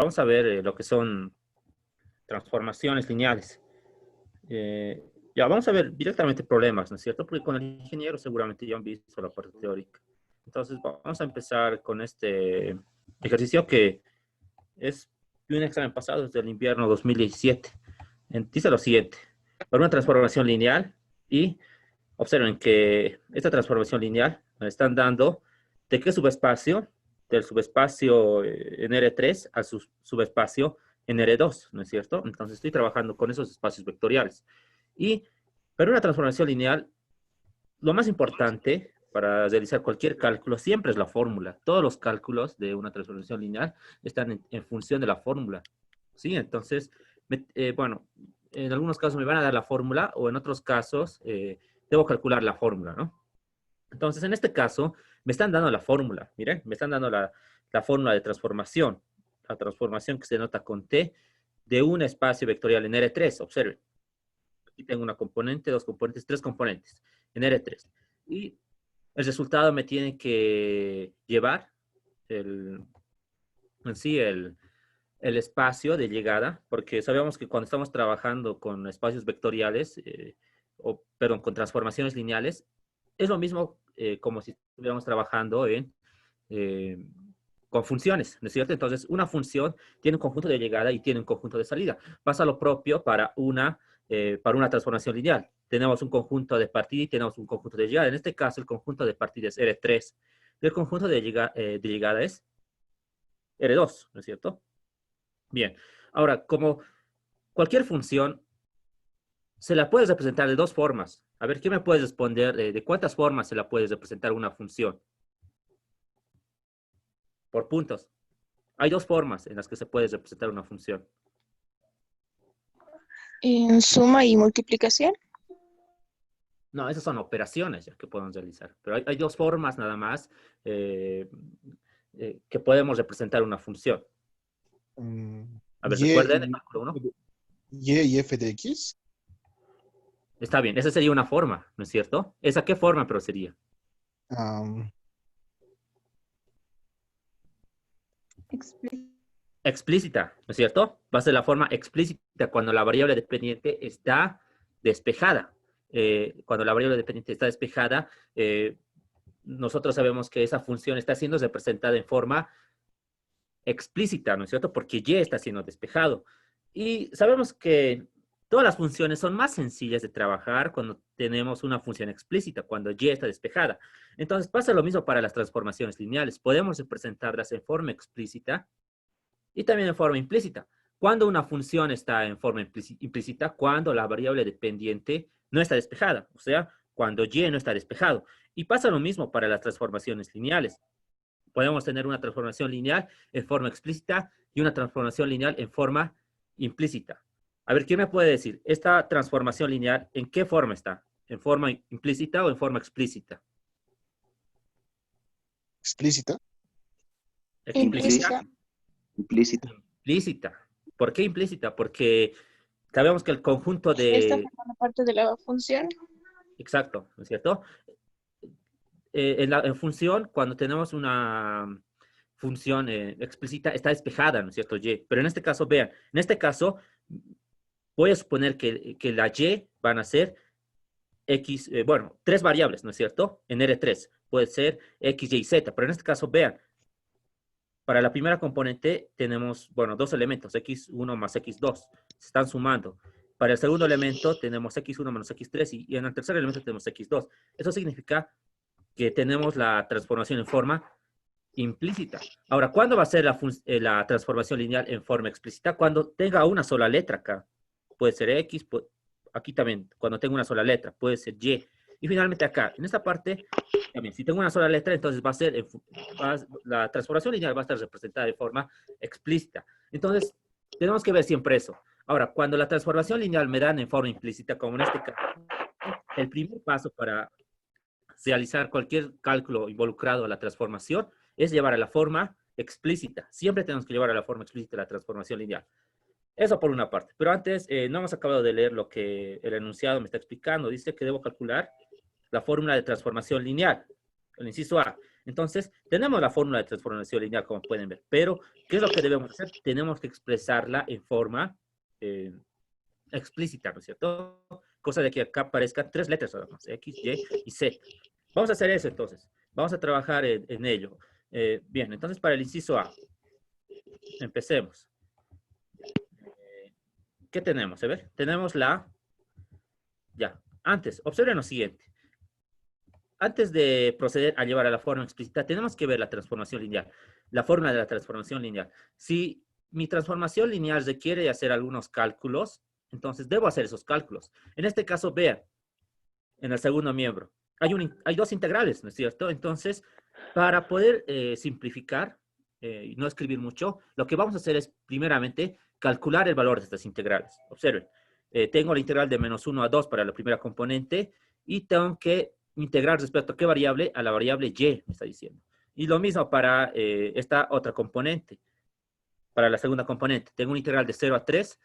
vamos a ver lo que son transformaciones lineales. Ya, vamos a ver directamente problemas, ¿no es cierto? Porque con el ingeniero seguramente ya han visto la parte teórica. Entonces, vamos a empezar con este ejercicio que es de un examen pasado, desde el invierno 2017. Dice lo siguiente: para una transformación lineal, y observen que esta transformación lineal me están dando de qué subespacio, del subespacio en R3 al subespacio en R2, ¿no es cierto? Entonces estoy trabajando con esos espacios vectoriales. Y para una transformación lineal, lo más importante para realizar cualquier cálculo siempre es la fórmula. Todos los cálculos de una transformación lineal están en función de la fórmula. ¿Sí? Entonces, bueno, en algunos casos me van a dar la fórmula o en otros casos debo calcular la fórmula, ¿no? Entonces, en este caso, me están dando la fórmula. Miren, me están dando la fórmula de transformación. La transformación que se denota con T de un espacio vectorial en R3. Observen. Aquí tengo una componente, dos componentes, tres componentes en R3. Y el resultado me tiene que llevar en sí el espacio de llegada, porque sabemos que cuando estamos trabajando con espacios vectoriales, perdón, con transformaciones lineales, es lo mismo como si estuviéramos trabajando eh, con funciones, ¿no es cierto? Entonces, una función tiene un conjunto de llegada y tiene un conjunto de salida. Pasa lo propio para una transformación lineal. Tenemos un conjunto de partida y tenemos un conjunto de llegada. En este caso, el conjunto de partida es R3 y el conjunto de llegada es R2, ¿no es cierto? Bien, ahora, como cualquier función, se la puedes representar de dos formas. A ver, ¿qué me puedes responder de cuántas formas se la puedes representar una función? Por puntos. Hay dos formas en las que se puede representar una función. En suma y multiplicación. No, esas son operaciones ya que podemos realizar. Pero hay dos formas nada más eh, que podemos representar una función. A ver, recuerden el cálculo 1. Y f de x. Está bien, esa sería una forma, ¿no es cierto? ¿Esa qué forma procedería? Explícita, ¿no es cierto? Va a ser la forma explícita cuando la variable dependiente está despejada. Cuando la variable dependiente está despejada, nosotros sabemos que esa función está siendo representada en forma explícita, ¿no es cierto? Porque y está siendo despejado. Y sabemos que todas las funciones son más sencillas de trabajar cuando tenemos una función explícita, cuando y está despejada. Entonces pasa lo mismo para las transformaciones lineales. Podemos representarlas en forma explícita y también en forma implícita. Cuando una función está en forma implícita, cuando la variable dependiente no está despejada, o sea, cuando y no está despejado. Y pasa lo mismo para las transformaciones lineales. Podemos tener una transformación lineal en forma explícita y una transformación lineal en forma implícita. A ver, ¿quién me puede decir? ¿Esta transformación lineal en qué forma está? ¿En forma implícita o en forma explícita? Explícita. Implícita. Implícita. Implícita. ¿Por qué implícita? Porque sabemos que el conjunto Esta de... forma parte de la función. Exacto, ¿no es cierto? En función, cuando tenemos una función explícita, está despejada, ¿no es cierto? Y. Pero en este caso, vean, en este caso, voy a suponer que la y van a ser x, bueno, tres variables, ¿no es cierto? En R3 puede ser x, y, z, pero en este caso, vean, para la primera componente tenemos, bueno, dos elementos, x1 más x2, se están sumando. Para el segundo elemento tenemos x1 menos x3 y en el tercer elemento tenemos x2. Eso significa que tenemos la transformación en forma implícita. Ahora, ¿cuándo va a ser la transformación lineal en forma explícita? Cuando tenga una sola letra acá. Puede ser X, aquí también, cuando tengo una sola letra, puede ser Y. Y finalmente acá, en esta parte, también, si tengo una sola letra, entonces va a ser, la transformación lineal va a estar representada de forma explícita. Entonces, tenemos que ver siempre eso. Ahora, cuando la transformación lineal me dan en forma implícita, como en este caso, el primer paso para realizar cualquier cálculo involucrado a la transformación es llevar a la forma explícita. Siempre tenemos que llevar a la forma explícita la transformación lineal. Eso por una parte. Pero antes, no hemos acabado de leer lo que el enunciado me está explicando. Dice que debo calcular la fórmula de transformación lineal. El inciso A. Entonces, tenemos la fórmula de transformación lineal, como pueden ver, pero ¿qué es lo que debemos hacer? Tenemos que expresarla en forma explícita, ¿no es cierto? Cosa de que acá aparezcan 3 letras nada más, X, Y y Z. Vamos a hacer eso entonces. Vamos a trabajar en ello. Bien, entonces para el inciso A, empecemos. ¿Qué tenemos? A ver, tenemos ya, antes, observen lo siguiente. Antes de proceder a llevar a la forma explícita, tenemos que ver la transformación lineal, la forma de la transformación lineal. Si mi transformación lineal requiere hacer algunos cálculos, entonces debo hacer esos cálculos. En este caso, vean, en el segundo miembro, hay 2 integrales, ¿no es cierto? Entonces, para poder simplificar y no escribir mucho, lo que vamos a hacer es, primeramente, calcular el valor de estas integrales. Observen, tengo la integral de -1 a 2 para la primera componente y tengo que integrar respecto a qué variable, a la variable y, me está diciendo. Y lo mismo para esta otra componente, para la segunda componente. Tengo una integral de 0 a 3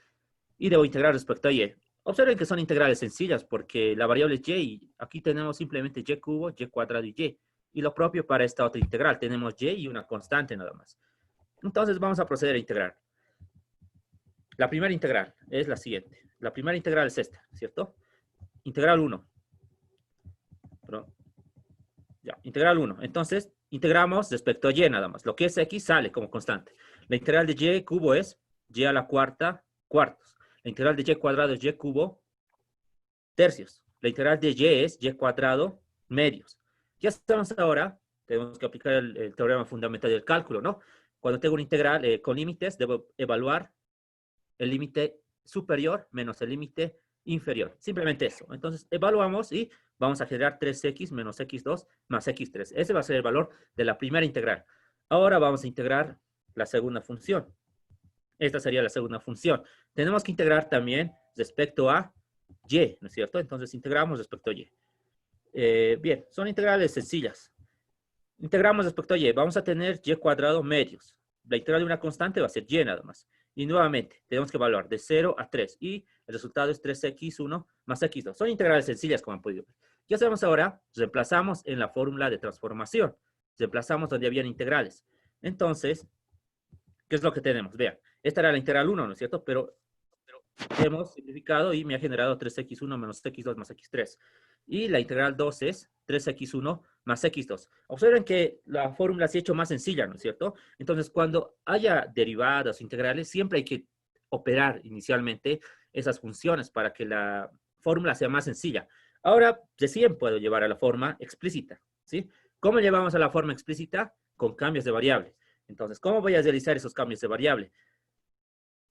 y debo integrar respecto a y. Observen que son integrales sencillas porque la variable es y, aquí tenemos simplemente y cubo, y cuadrado y y. Y lo propio para esta otra integral, tenemos y una constante nada más. Entonces vamos a proceder a integrar. La primera integral es la siguiente. La primera integral es esta, ¿cierto? Integral 1. Ya, integral 1. Entonces, integramos respecto a y nada más. Lo que es x sale como constante. La integral de y cubo es y a la cuarta cuartos. La integral de y cuadrado es y cubo tercios. La integral de y es y cuadrado medios. Ya estamos ahora, tenemos que aplicar el teorema fundamental del cálculo, ¿no? Cuando tengo una integral con límites, debo evaluar el límite superior menos el límite inferior. Simplemente eso. Entonces, evaluamos y vamos a generar 3x menos x2 más x3. Ese va a ser el valor de la primera integral. Ahora vamos a integrar la segunda función. Esta sería la segunda función. Tenemos que integrar también respecto a y, ¿no es cierto? Entonces, integramos respecto a y. Bien, son integrales sencillas. Integramos respecto a y. Vamos a tener y cuadrado medios. La integral de una constante va a ser y nada más. Y nuevamente, tenemos que evaluar de 0 a 3. Y el resultado es 3x1 más x2. Son integrales sencillas, como han podido ver. ¿Qué hacemos ahora? Reemplazamos en la fórmula de transformación. Reemplazamos donde habían integrales. Entonces, ¿qué es lo que tenemos? Vean, esta era la integral 1, ¿no es cierto? Pero hemos simplificado y me ha generado 3x1 menos x2 más x3. Y la integral 2 es 3x1 más x2. Observen que la fórmula se ha hecho más sencilla, ¿no es cierto? Entonces, cuando haya derivadas o integrales, siempre hay que operar inicialmente esas funciones para que la fórmula sea más sencilla. Ahora, recién puedo llevar a la forma explícita, ¿sí? ¿Cómo llevamos a la forma explícita? Con cambios de variable. Entonces, ¿cómo voy a realizar esos cambios de variable?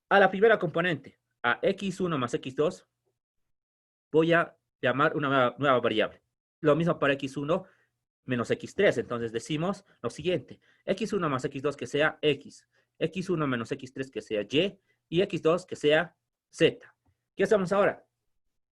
A la primera componente, a x1 más x2, voy a llamar una nueva variable. Lo mismo para x1 menos x3. Entonces decimos lo siguiente. x1 más x2 que sea x. x1 menos x3 que sea y x2 que sea z. ¿Qué hacemos ahora?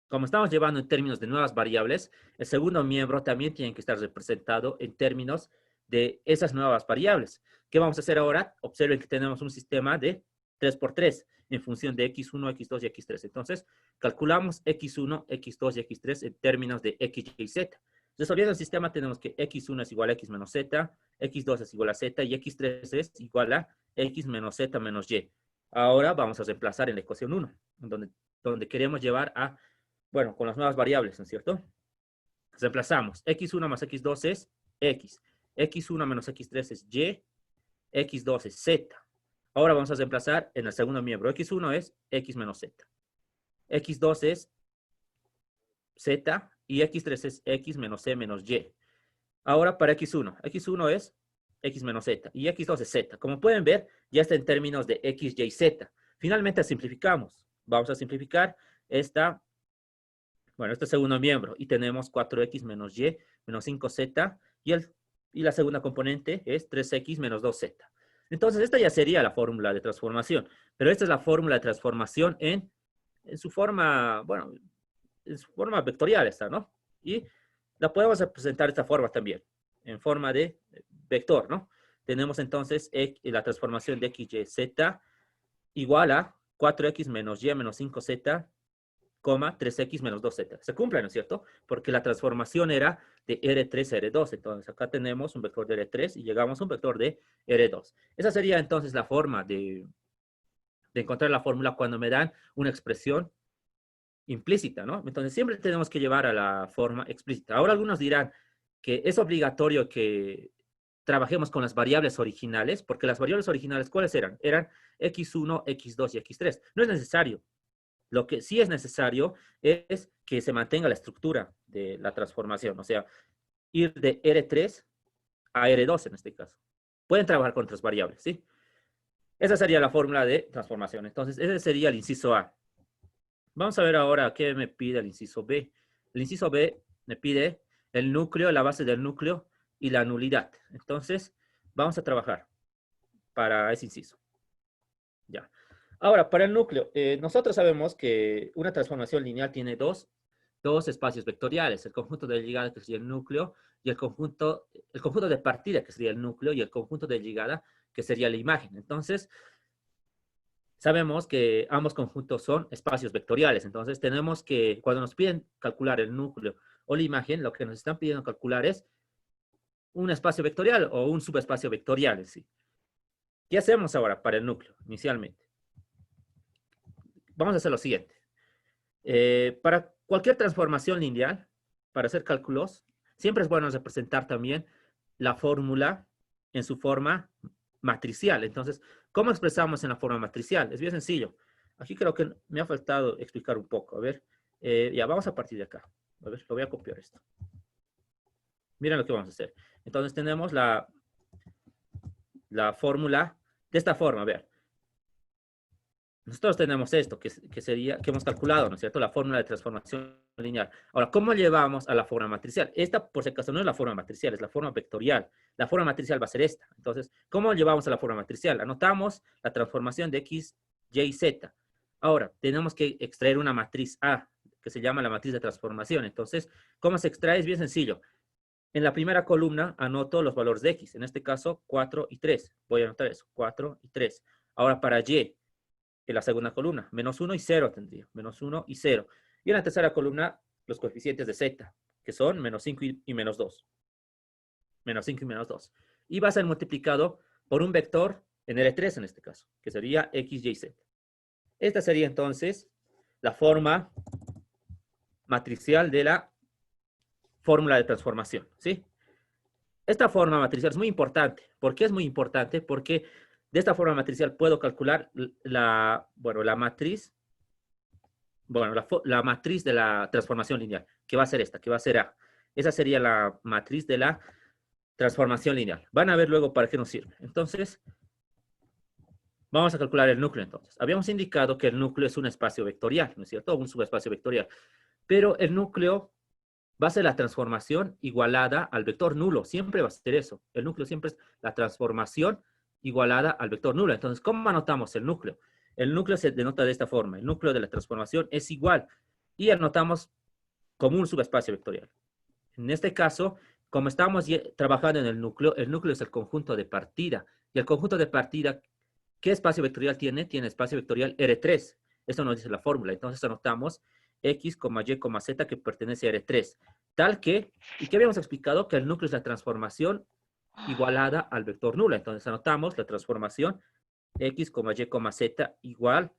Como estamos llevando en términos de nuevas variables, el segundo miembro también tiene que estar representado en términos de esas nuevas variables. ¿Qué vamos a hacer ahora? Observen que tenemos un sistema de 3 por 3 en función de x1, x2 y x3. Entonces, calculamos x1, x2 y x3 en términos de x, y, z. Resolviendo el sistema tenemos que x1 es igual a x menos z, x2 es igual a z y x3 es igual a x menos z menos y. Ahora vamos a reemplazar en la ecuación 1, donde queremos llevar a, bueno, con las nuevas variables, ¿no es cierto? Reemplazamos. x1 más x2 es x. x1 menos x3 es y. x2 es z. Ahora vamos a reemplazar en el segundo miembro. x1 es x menos z. x2 es z y x3 es x menos c menos y. Ahora para x1. x1 es x menos z y x2 es z. Como pueden ver, ya está en términos de x, y, z. Finalmente simplificamos. Vamos a simplificar este segundo miembro y tenemos 4x menos y menos 5z y la segunda componente es 3x menos 2z. Entonces, esta ya sería la fórmula de transformación, pero esta es la fórmula de transformación en su forma, bueno, en su forma vectorial está, ¿no? Y la podemos representar de esta forma también, en forma de vector, ¿no? Tenemos entonces la transformación de x, y, z igual a 4x menos y menos 5z, 3x menos 2z. Se cumple, ¿no es cierto? Porque la transformación era de R3 a R2. Entonces, acá tenemos un vector de R3 y llegamos a un vector de R2. Esa sería entonces la forma de encontrar la fórmula cuando me dan una expresión implícita, ¿no? Entonces, siempre tenemos que llevar a la forma explícita. Ahora algunos dirán que es obligatorio que trabajemos con las variables originales, porque las variables originales, ¿cuáles eran? Eran x1, x2 y x3. No es necesario. Lo que sí es necesario es que se mantenga la estructura de la transformación, o sea, ir de R3 a R2 en este caso. Pueden trabajar con otras variables, ¿sí? Esa sería la fórmula de transformación. Entonces, ese sería el inciso A. Vamos a ver ahora qué me pide el inciso B. El inciso B me pide el núcleo, la base del núcleo y la nulidad. Entonces, vamos a trabajar para ese inciso. Ya. Ahora, para el núcleo, nosotros sabemos que una transformación lineal tiene dos espacios vectoriales, el conjunto de llegada, que sería el núcleo, y el conjunto de partida, que sería el núcleo, y el conjunto de llegada, que sería la imagen. Entonces, sabemos que ambos conjuntos son espacios vectoriales. Entonces, tenemos que, cuando nos piden calcular el núcleo o la imagen, lo que nos están pidiendo calcular es un espacio vectorial o un subespacio vectorial en sí. ¿Qué hacemos ahora para el núcleo, inicialmente? Vamos a hacer lo siguiente. Para cualquier transformación lineal, para hacer cálculos, siempre es bueno representar también la fórmula en su forma matricial. Entonces, ¿cómo expresamos en la forma matricial? Es bien sencillo. Aquí creo que me ha faltado explicar un poco. A ver, ya vamos a partir de acá. A ver, lo voy a copiar esto. Miren lo que vamos a hacer. Entonces, tenemos la fórmula de esta forma. A ver, nosotros tenemos esto, que hemos calculado, ¿no es cierto? La fórmula de transformación lineal. Ahora, ¿cómo llevamos a la forma matricial? Esta, por si acaso, no es la forma matricial, es la forma vectorial. La forma matricial va a ser esta. Entonces, ¿cómo llevamos a la forma matricial? Anotamos la transformación de x, y, z. Ahora, tenemos que extraer una matriz A, que se llama la matriz de transformación. Entonces, ¿cómo se extrae? Es bien sencillo. En la primera columna anoto los valores de x. En este caso, 4 y 3. Voy a anotar eso, 4 y 3. Ahora, para y, en la segunda columna, menos 1 y 0 tendría, menos 1 y 0. Y en la tercera columna, los coeficientes de z, que son menos 5 y menos 2. Menos 5 y menos 2. Y va a ser multiplicado por un vector en R3 en este caso, que sería x, y, z. Esta sería entonces la forma matricial de la fórmula de transformación, ¿sí? Esta forma matricial es muy importante. ¿Por qué es muy importante? Porque de esta forma matricial puedo calcular la matriz de la transformación lineal, que va a ser esta, que va a ser A. Esa sería la matriz de la transformación lineal. Van a ver luego para qué nos sirve. Entonces, vamos a calcular el núcleo entonces. Habíamos indicado que el núcleo es un espacio vectorial, ¿no es cierto? Un subespacio vectorial. Pero el núcleo va a ser la transformación igualada al vector nulo. Siempre va a ser eso. El núcleo siempre es la transformación igualada al vector nulo. Entonces, ¿cómo anotamos el núcleo? El núcleo se denota de esta forma. El núcleo de la transformación es igual. Y anotamos como un subespacio vectorial. En este caso, como estamos trabajando en el núcleo es el conjunto de partida. Y el conjunto de partida, ¿qué espacio vectorial tiene? Tiene espacio vectorial R3. Eso nos dice la fórmula. Entonces anotamos x, y, z que pertenece a R3. Tal que, ¿y qué habíamos explicado? Que el núcleo es la transformación igualada al vector nulo. Entonces anotamos la transformación x, y, z igual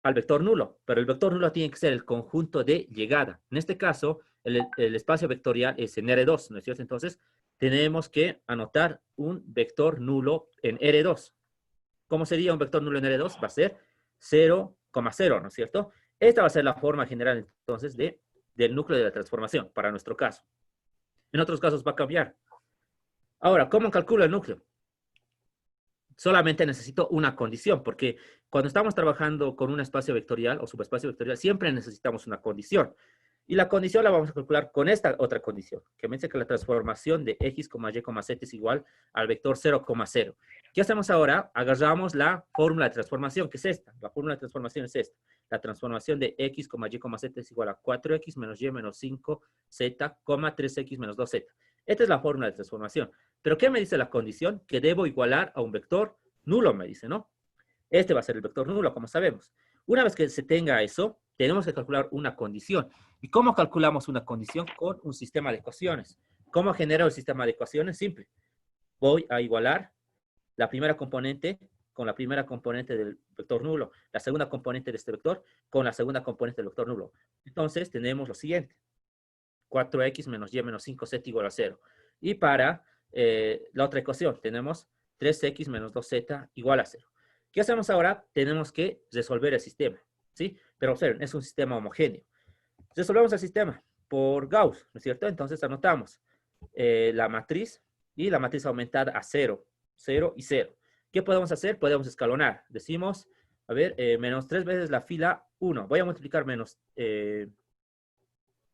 al vector nulo. Pero el vector nulo tiene que ser el conjunto de llegada. En este caso, el espacio vectorial es en R2, ¿no es cierto? Entonces, tenemos que anotar un vector nulo en R2. ¿Cómo sería un vector nulo en R2? Va a ser 0,0, ¿no es cierto? Esta va a ser la forma general, entonces, del núcleo de la transformación, para nuestro caso. En otros casos va a cambiar. Ahora, ¿cómo calculo el núcleo? Solamente necesito una condición, porque cuando estamos trabajando con un espacio vectorial o subespacio vectorial, siempre necesitamos una condición. Y la condición la vamos a calcular con esta otra condición, que me dice que la transformación de x, y, z es igual al vector 0,0. ¿Qué hacemos ahora? Agarramos la fórmula de transformación, que es esta. La fórmula de transformación es esta. La transformación de x, y, z es igual a 4x menos y menos 5z, 3x menos 2z. Esta es la fórmula de transformación. ¿Pero qué me dice la condición? Que debo igualar a un vector nulo, me dice, ¿no? Este va a ser el vector nulo, como sabemos. Una vez que se tenga eso, tenemos que calcular una condición. ¿Y cómo calculamos una condición? Con un sistema de ecuaciones. ¿Cómo genero el sistema de ecuaciones? Simple. Voy a igualar la primera componente con la primera componente del vector nulo, la segunda componente de este vector con la segunda componente del vector nulo. Entonces, tenemos lo siguiente. 4x menos y menos 5z igual a 0. Y para la otra ecuación, tenemos 3x menos 2z igual a 0. ¿Qué hacemos ahora? Tenemos que resolver el sistema, ¿sí? Pero observen, es un sistema homogéneo. Resolvemos el sistema por Gauss, ¿no es cierto? Entonces anotamos la matriz y la matriz aumentada a 0, 0 y 0. ¿Qué podemos hacer? Podemos escalonar. Decimos, a ver, menos 3 veces la fila 1. Voy a multiplicar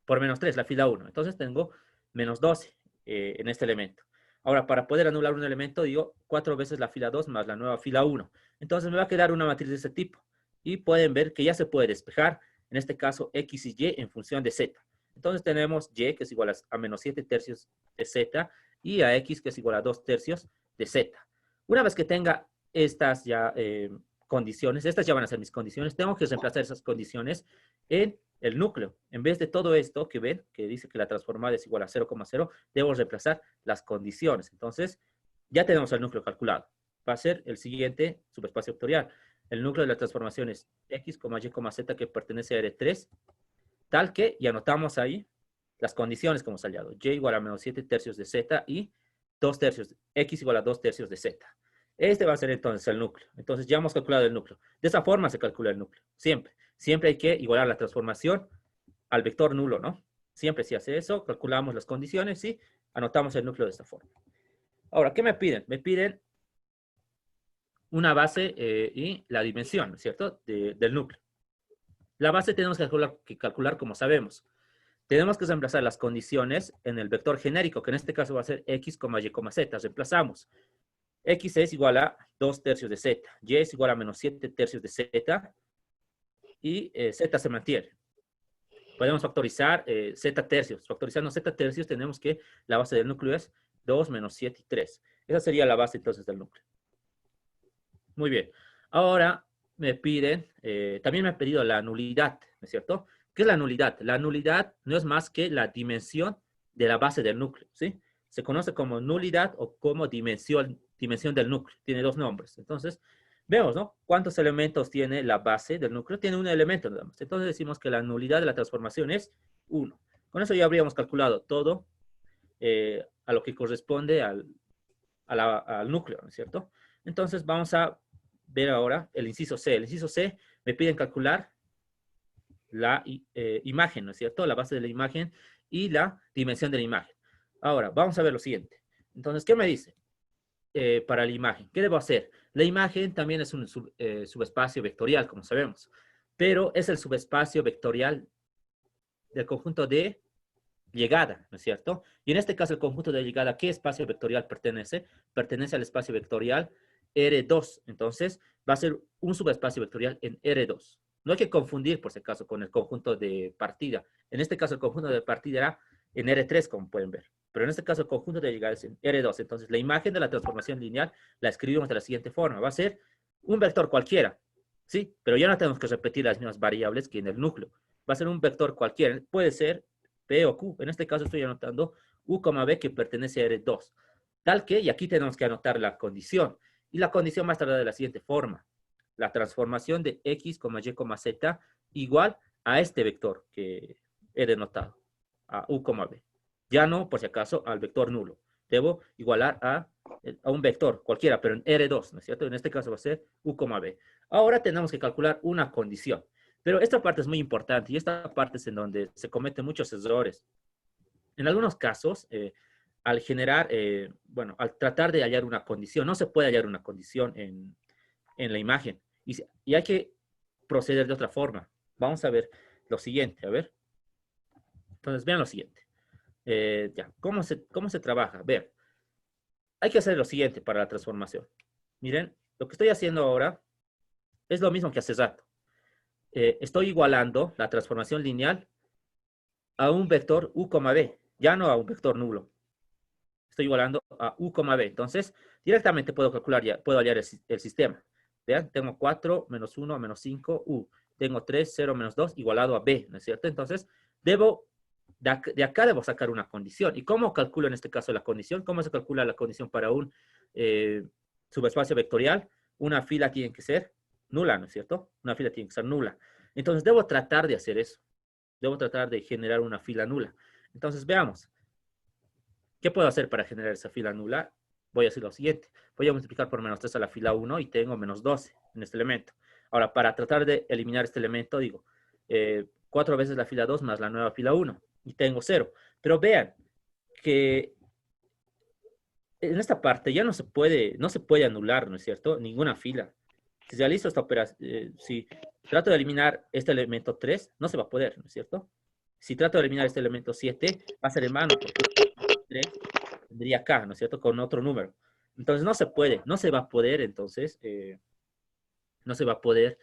por menos 3 la fila 1. Entonces tengo menos 12 en este elemento. Ahora, para poder anular un elemento, digo 4 veces la fila 2 más la nueva fila 1. Entonces me va a quedar una matriz de este tipo. Y pueden ver que ya se puede despejar, en este caso, x y y en función de z. Entonces tenemos y, que es igual a menos 7 tercios de z, y a x, que es igual a 2 tercios de z. Una vez que tenga estas ya condiciones, estas ya van a ser mis condiciones, tengo que reemplazar esas condiciones en el núcleo. En vez de todo esto que ven, que dice que la transformada es igual a 0,0, debo reemplazar las condiciones. Entonces, ya tenemos el núcleo calculado. Va a ser el siguiente subespacio vectorial. El núcleo de la transformación es x, y, z, que pertenece a R3, tal que, y anotamos ahí las condiciones que hemos hallado. Y igual a menos 7 tercios de z y 2 tercios, x igual a 2 tercios de z. Este va a ser entonces el núcleo. Entonces ya hemos calculado el núcleo. De esa forma se calcula el núcleo. Siempre. Siempre hay que igualar la transformación al vector nulo, ¿no? Siempre se hace eso, calculamos las condiciones y anotamos el núcleo de esta forma. Ahora, ¿qué me piden? Me piden una base y la dimensión, ¿no es cierto?, del núcleo. La base tenemos que calcular como sabemos. Tenemos que reemplazar las condiciones en el vector genérico, que en este caso va a ser x, y, z. Reemplazamos. X es igual a 2 tercios de z. Y es igual a menos 7 tercios de z. Y z se mantiene. Podemos factorizar z tercios. Factorizando z tercios tenemos que la base del núcleo es 2 menos 7 y 3. Esa sería la base entonces del núcleo. Muy bien. Ahora me piden, también me han pedido la nulidad, ¿no es cierto? ¿Qué es la nulidad? La nulidad no es más que la dimensión de la base del núcleo, ¿sí? Se conoce como nulidad o como dimensión del núcleo. Tiene dos nombres. Entonces, vemos, ¿no? ¿Cuántos elementos tiene la base del núcleo? Tiene un elemento nada más. Entonces decimos que la nulidad de la transformación es 1. Con eso ya habríamos calculado todo a lo que corresponde al núcleo, ¿no es cierto? Entonces vamos a ver ahora el inciso C. El inciso C me piden calcular la imagen, ¿no es cierto? La base de la imagen y la dimensión de la imagen. Ahora, vamos a ver lo siguiente. Entonces, ¿qué me dice para la imagen? ¿Qué debo hacer? La imagen también es un subespacio vectorial, como sabemos, pero es el subespacio vectorial del conjunto de llegada, ¿no es cierto? Y en este caso, el conjunto de llegada, ¿a qué espacio vectorial pertenece? Pertenece al espacio vectorial R2. Entonces, va a ser un subespacio vectorial en R2. No hay que confundir, por si acaso, con el conjunto de partida. En este caso, el conjunto de partida era en R3, como pueden ver. Pero en este caso, el conjunto de llegada es en R2. Entonces, la imagen de la transformación lineal la escribimos de la siguiente forma. Va a ser un vector cualquiera, ¿sí? Pero ya no tenemos que repetir las mismas variables que en el núcleo. Va a ser un vector cualquiera. Puede ser P o Q. En este caso estoy anotando U, B, que pertenece a R2. Tal que, y aquí tenemos que anotar la condición. Y la condición va a estar de la siguiente forma. La transformación de x, y, z igual a este vector que he denotado, a U, B. Ya no, por si acaso, al vector nulo. Debo igualar a un vector cualquiera, pero en R2, ¿no es cierto? En este caso va a ser U, B. Ahora tenemos que calcular una condición. Pero esta parte es muy importante y esta parte es en donde se cometen muchos errores. En algunos casos, al generar, bueno, al tratar de hallar una condición, no se puede hallar una condición en la imagen. Y hay que proceder de otra forma. Vamos a ver lo siguiente, a ver. Entonces, vean lo siguiente. Ya, ¿cómo se trabaja? Vean, hay que hacer lo siguiente para la transformación. Miren, lo que estoy haciendo ahora es lo mismo que hace rato. Estoy igualando la transformación lineal a un vector U, B, ya no a un vector nulo. Estoy igualando a U, B. Entonces, directamente puedo calcular, ya puedo hallar el sistema. Vean, tengo 4 menos 1 menos 5, U. tengo 3, 0 menos 2 igualado a B, ¿no es cierto? Entonces, de acá debo sacar una condición. ¿Y cómo calculo en este caso la condición? ¿Cómo se calcula la condición para un subespacio vectorial? Una fila tiene que ser nula, ¿no es cierto? Una fila tiene que ser nula. Entonces, debo tratar de hacer eso. Debo tratar de generar una fila nula. Entonces, veamos. ¿Qué puedo hacer para generar esa fila nula? Voy a hacer lo siguiente. Voy a multiplicar por menos 3 a la fila 1 y tengo menos 12 en este elemento. Ahora, para tratar de eliminar este elemento, digo, 4 veces la fila 2 más la nueva fila 1. Y tengo 0. Pero vean que en esta parte ya no se puede anular, ¿no es cierto? Ninguna fila. Si realizo esta operación, si trato de eliminar este elemento 3, no se va a poder, ¿no es cierto? Si trato de eliminar este elemento 7, va a ser en vano, porque 3 tendría acá, ¿no es cierto? Con otro número. Entonces no se puede, no se va a poder, entonces, no se va a poder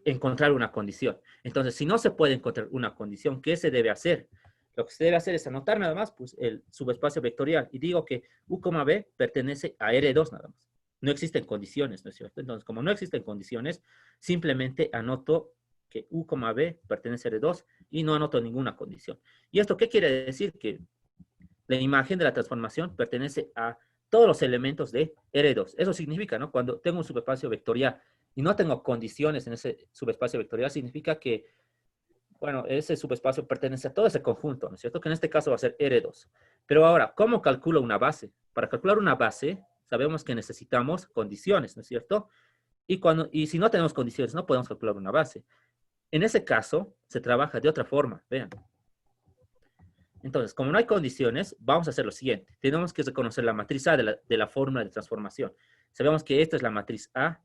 encontrar una condición. Entonces, si no se puede encontrar una condición, ¿qué se debe hacer? Lo que se debe hacer es anotar nada más pues, el subespacio vectorial y digo que U, B pertenece a R2 nada más. No existen condiciones, ¿no es cierto? Entonces, como no existen condiciones, simplemente anoto que U, B pertenece a R2 y no anoto ninguna condición. ¿Y esto qué quiere decir? Que la imagen de la transformación pertenece a todos los elementos de R2. Eso significa, ¿no? Cuando tengo un subespacio vectorial y no tengo condiciones en ese subespacio vectorial, significa que, bueno, ese subespacio pertenece a todo ese conjunto, ¿no es cierto? Que en este caso va a ser R2. Pero ahora, ¿cómo calculo una base? Para calcular una base, sabemos que necesitamos condiciones, ¿no es cierto? Y si no tenemos condiciones, no podemos calcular una base. En ese caso, se trabaja de otra forma, vean. Entonces, como no hay condiciones, vamos a hacer lo siguiente. Tenemos que reconocer la matriz A de la fórmula de transformación. Sabemos que esta es la matriz A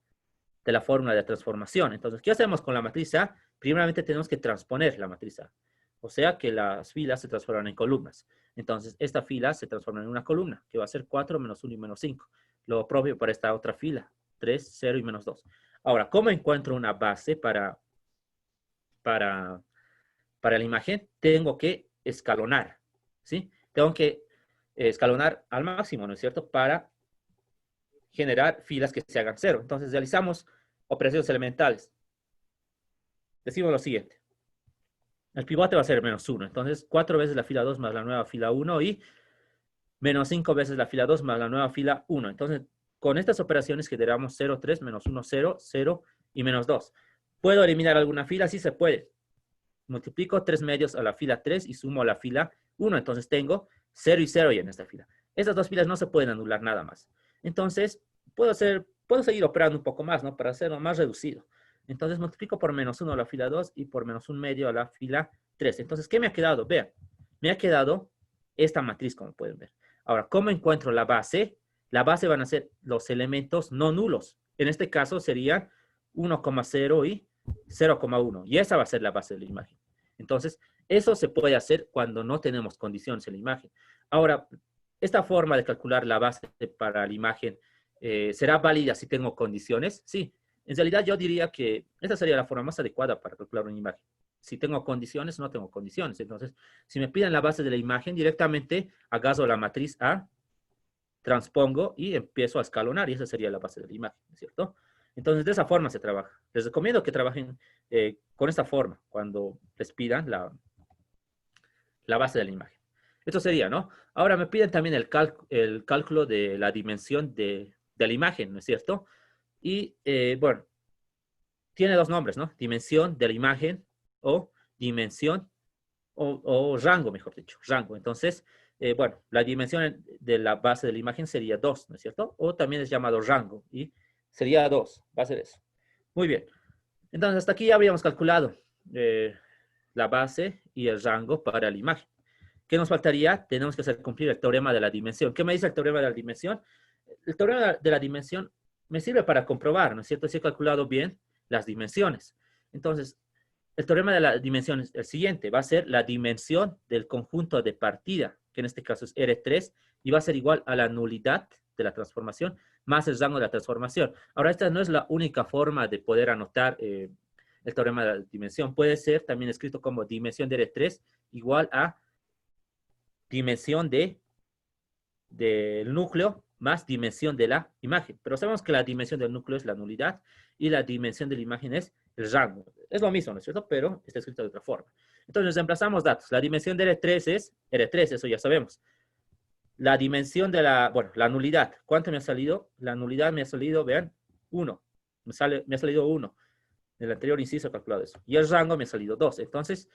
de la fórmula de transformación. Entonces, ¿qué hacemos con la matriz A? Primeramente tenemos que transponer la matriz A. O sea que las filas se transforman en columnas. Entonces, esta fila se transforma en una columna, que va a ser 4, menos 1 y menos 5. Lo propio para esta otra fila, 3, 0 y menos 2. Ahora, ¿cómo encuentro una base para la imagen? Tengo que escalonar, ¿sí? Tengo que escalonar al máximo, ¿no es cierto? Para generar filas que se hagan 0. Entonces, realizamos operaciones elementales. Decimos lo siguiente. El pivote va a ser menos 1. Entonces, 4 veces la fila 2 más la nueva fila 1 y menos 5 veces la fila 2 más la nueva fila 1. Entonces, con estas operaciones generamos 0, 3, menos 1, 0, 0 y menos 2. ¿Puedo eliminar alguna fila? Sí se puede. Multiplico 3 medios a la fila 3 y sumo a la fila 1. Entonces tengo 0 y 0 ya en esta fila. Estas dos filas no se pueden anular nada más. Entonces, puedo seguir operando un poco más, ¿no? Para hacerlo más reducido. Entonces, multiplico por menos 1 a la fila 2 y por menos 1 medio a la fila 3. Entonces, ¿qué me ha quedado? Vean, me ha quedado esta matriz, como pueden ver. Ahora, ¿cómo encuentro la base? La base van a ser los elementos no nulos. En este caso serían 1,0 y 0,1. Y esa va a ser la base de la imagen. Entonces, eso se puede hacer cuando no tenemos condiciones en la imagen. Ahora, esta forma de calcular la base para la imagen, ¿será válida si tengo condiciones? Sí. En realidad yo diría que esta sería la forma más adecuada para calcular una imagen. Si tengo condiciones o no tengo condiciones. Entonces, si me piden la base de la imagen, directamente agarro la matriz A, transpongo y empiezo a escalonar. Y esa sería la base de la imagen, ¿cierto? Entonces, de esa forma se trabaja. Les recomiendo que trabajen con esta forma cuando les pidan la base de la imagen. Esto sería, ¿no? Ahora me piden también el cálculo de la dimensión de la imagen, ¿no es cierto? Y, bueno, tiene dos nombres, ¿no? Dimensión de la imagen o dimensión o rango, mejor dicho, rango. Entonces, bueno, la dimensión de la base de la imagen sería 2, ¿no es cierto? O también es llamado rango y sería 2, va a ser eso. Muy bien. Entonces, hasta aquí ya habríamos calculado la base y el rango para la imagen. ¿Qué nos faltaría? Tenemos que hacer cumplir el teorema de la dimensión. ¿Qué me dice el teorema de la dimensión? El teorema de la dimensión me sirve para comprobar, ¿no es cierto? Si he calculado bien las dimensiones. Entonces, el teorema de la dimensión es el siguiente. Va a ser la dimensión del conjunto de partida, que en este caso es R3, y va a ser igual a la nulidad de la transformación más el rango de la transformación. Ahora, esta no es la única forma de poder anotar el teorema de la dimensión. Puede ser también escrito como dimensión de R3 igual a dimensión del núcleo más dimensión de la imagen. Pero sabemos que la dimensión del núcleo es la nulidad y la dimensión de la imagen es el rango. Es lo mismo, ¿no es cierto? Pero está escrito de otra forma. Entonces, reemplazamos datos. La dimensión de R3 es R3, eso ya sabemos. La dimensión de la nulidad. ¿Cuánto me ha salido? La nulidad me ha salido, vean, 1. Me ha salido 1. En el anterior inciso he calculado eso. Y el rango me ha salido 2. Entonces,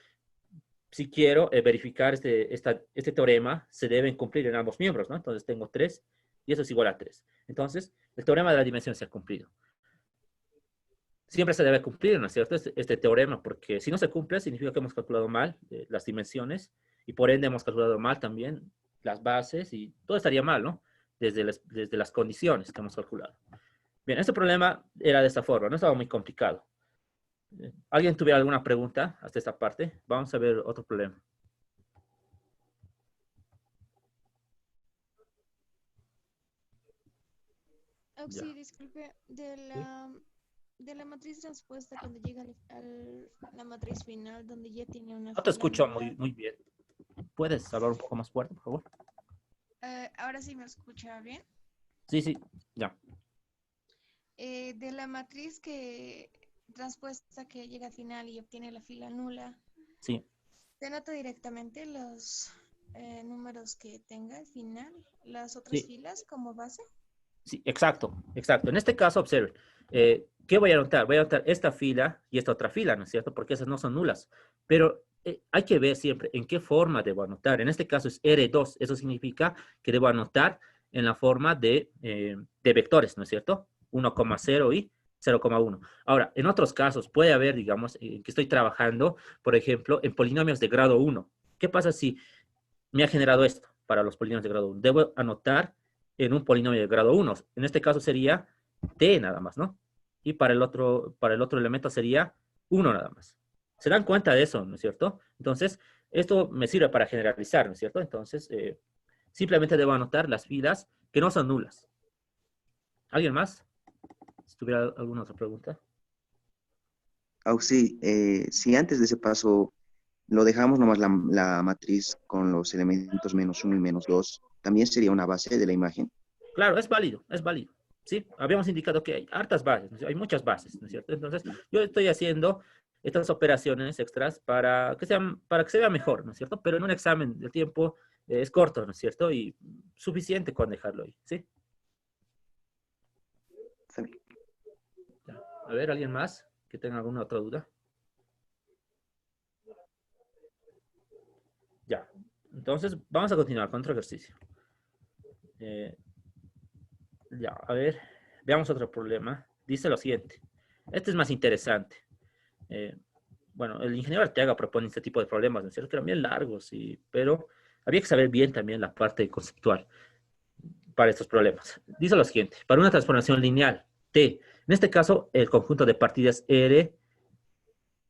si quiero verificar este teorema, se deben cumplir en ambos miembros, ¿no? Entonces tengo 3 y eso es igual a 3. Entonces, el teorema de la dimensión se ha cumplido. Siempre se debe cumplir, ¿no es cierto? Este teorema, porque si no se cumple, significa que hemos calculado mal las dimensiones y por ende hemos calculado mal también las bases y todo estaría mal, ¿no? Desde las condiciones que hemos calculado. Bien, este problema era de esta forma, no estaba muy complicado. ¿Alguien tuviera alguna pregunta hasta esta parte? Vamos a ver otro problema. Sí, disculpe, de la matriz transpuesta cuando llega a la matriz final, donde ya tiene una No te fila escucho nula. muy bien. ¿Puedes hablar un poco más fuerte, por favor? Ahora sí me escucha bien. Sí, ya. De la matriz transpuesta que llega al final y obtiene la fila nula, Sí. ¿se nota directamente los números que tenga al final, las otras filas como base? Sí, exacto. En este caso, observen. ¿Qué voy a anotar? Voy a anotar esta fila y esta otra fila, ¿no es cierto? Porque esas no son nulas. Pero hay que ver siempre en qué forma debo anotar. En este caso es R2. Eso significa que debo anotar en la forma de vectores, ¿no es cierto? 1,0 y 0,1. Ahora, en otros casos puede haber, digamos, que estoy trabajando, por ejemplo, en polinomios de grado 1. ¿Qué pasa si me ha generado esto para los polinomios de grado 1? Debo anotar en un polinomio de grado 1. En este caso sería t nada más, ¿no? Y para el otro elemento sería 1 nada más. ¿Se dan cuenta de eso, no es cierto? Entonces, esto me sirve para generalizar, ¿no es cierto? Entonces, simplemente debo anotar las filas que no son nulas. ¿Alguien más? Si tuviera alguna otra pregunta. Sí, si antes de ese paso lo dejamos nomás la matriz con los elementos -1 y -2, ¿también sería una base de la imagen? Claro, es válido, es válido. Sí, habíamos indicado que hay hartas bases, ¿no? Hay muchas bases, ¿no es cierto? Entonces, yo estoy haciendo estas operaciones extras para que se vea mejor, ¿no es cierto? Pero en un examen el tiempo es corto, ¿no es cierto? Y suficiente con dejarlo ahí, ¿sí? Está bien. Ya. A ver, ¿alguien más que tenga alguna otra duda? Ya. Entonces, vamos a continuar con otro ejercicio. Ya, a ver, veamos otro problema. Dice lo siguiente. Este es más interesante. Bueno, el ingeniero Arteaga propone este tipo de problemas, ¿no es cierto? Que eran bien largos, pero había que saber bien también la parte conceptual para estos problemas. Dice lo siguiente. Para una transformación lineal, T, en este caso, el conjunto de partidas R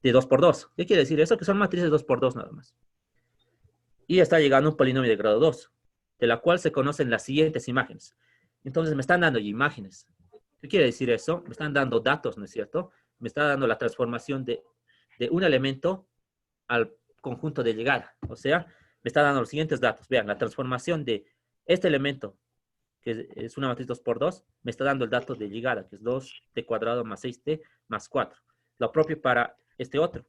de 2 por 2. ¿Qué quiere decir eso? Que son matrices 2 por 2 nada más. Y está llegando un polinomio de grado 2, de la cual se conocen las siguientes imágenes. Entonces me están dando imágenes. ¿Qué quiere decir eso? Me están dando datos, ¿no es cierto? Me está dando la transformación de un elemento al conjunto de llegada. O sea, me está dando los siguientes datos. Vean, la transformación de este elemento, que es una matriz 2 por 2, me está dando el dato de llegada, que es 2t cuadrado más 6t más 4. Lo propio para este otro.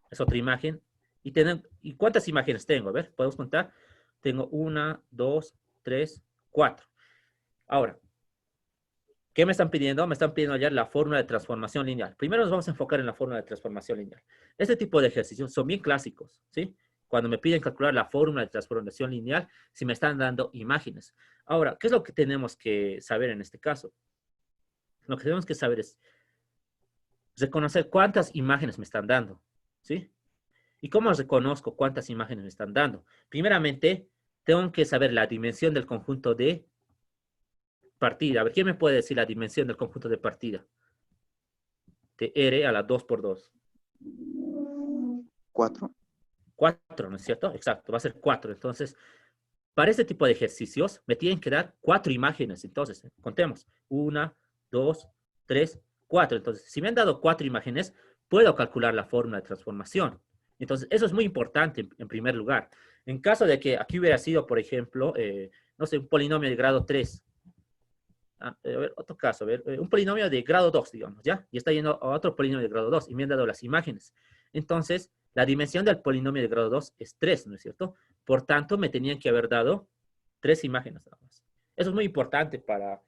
Es otra imagen. ¿Y cuántas imágenes tengo? A ver, ¿podemos contar? Tengo 1, 2, 3, 4. Ahora, ¿qué me están pidiendo? Me están pidiendo hallar la fórmula de transformación lineal. Primero nos vamos a enfocar en la fórmula de transformación lineal. Este tipo de ejercicios son bien clásicos, ¿sí? Cuando me piden calcular la fórmula de transformación lineal, si me están dando imágenes. Ahora, ¿qué es lo que tenemos que saber en este caso? Lo que tenemos que saber es reconocer cuántas imágenes me están dando, ¿sí? ¿Y cómo reconozco cuántas imágenes me están dando? Primeramente, tengo que saber la dimensión del conjunto de partida. A ver, ¿quién me puede decir la dimensión del conjunto de partida? De R a la 2 por 2. 4. 4, ¿no es cierto? Exacto, va a ser 4. Entonces, para este tipo de ejercicios, me tienen que dar 4 imágenes. Entonces, contemos. 1, 2, 3, 4. Entonces, si me han dado 4 imágenes, puedo calcular la fórmula de transformación. Entonces, eso es muy importante en primer lugar. En caso de que aquí hubiera sido, por ejemplo, no sé, un polinomio de grado 3, a ver, otro caso, a ver, un polinomio de grado 2, digamos, ¿ya? Y está yendo a otro polinomio de grado 2 y me han dado las imágenes. Entonces, la dimensión del polinomio de grado 2 es 3, ¿no es cierto? Por tanto, me tenían que haber dado 3 imágenes nada más. Eso es muy importante para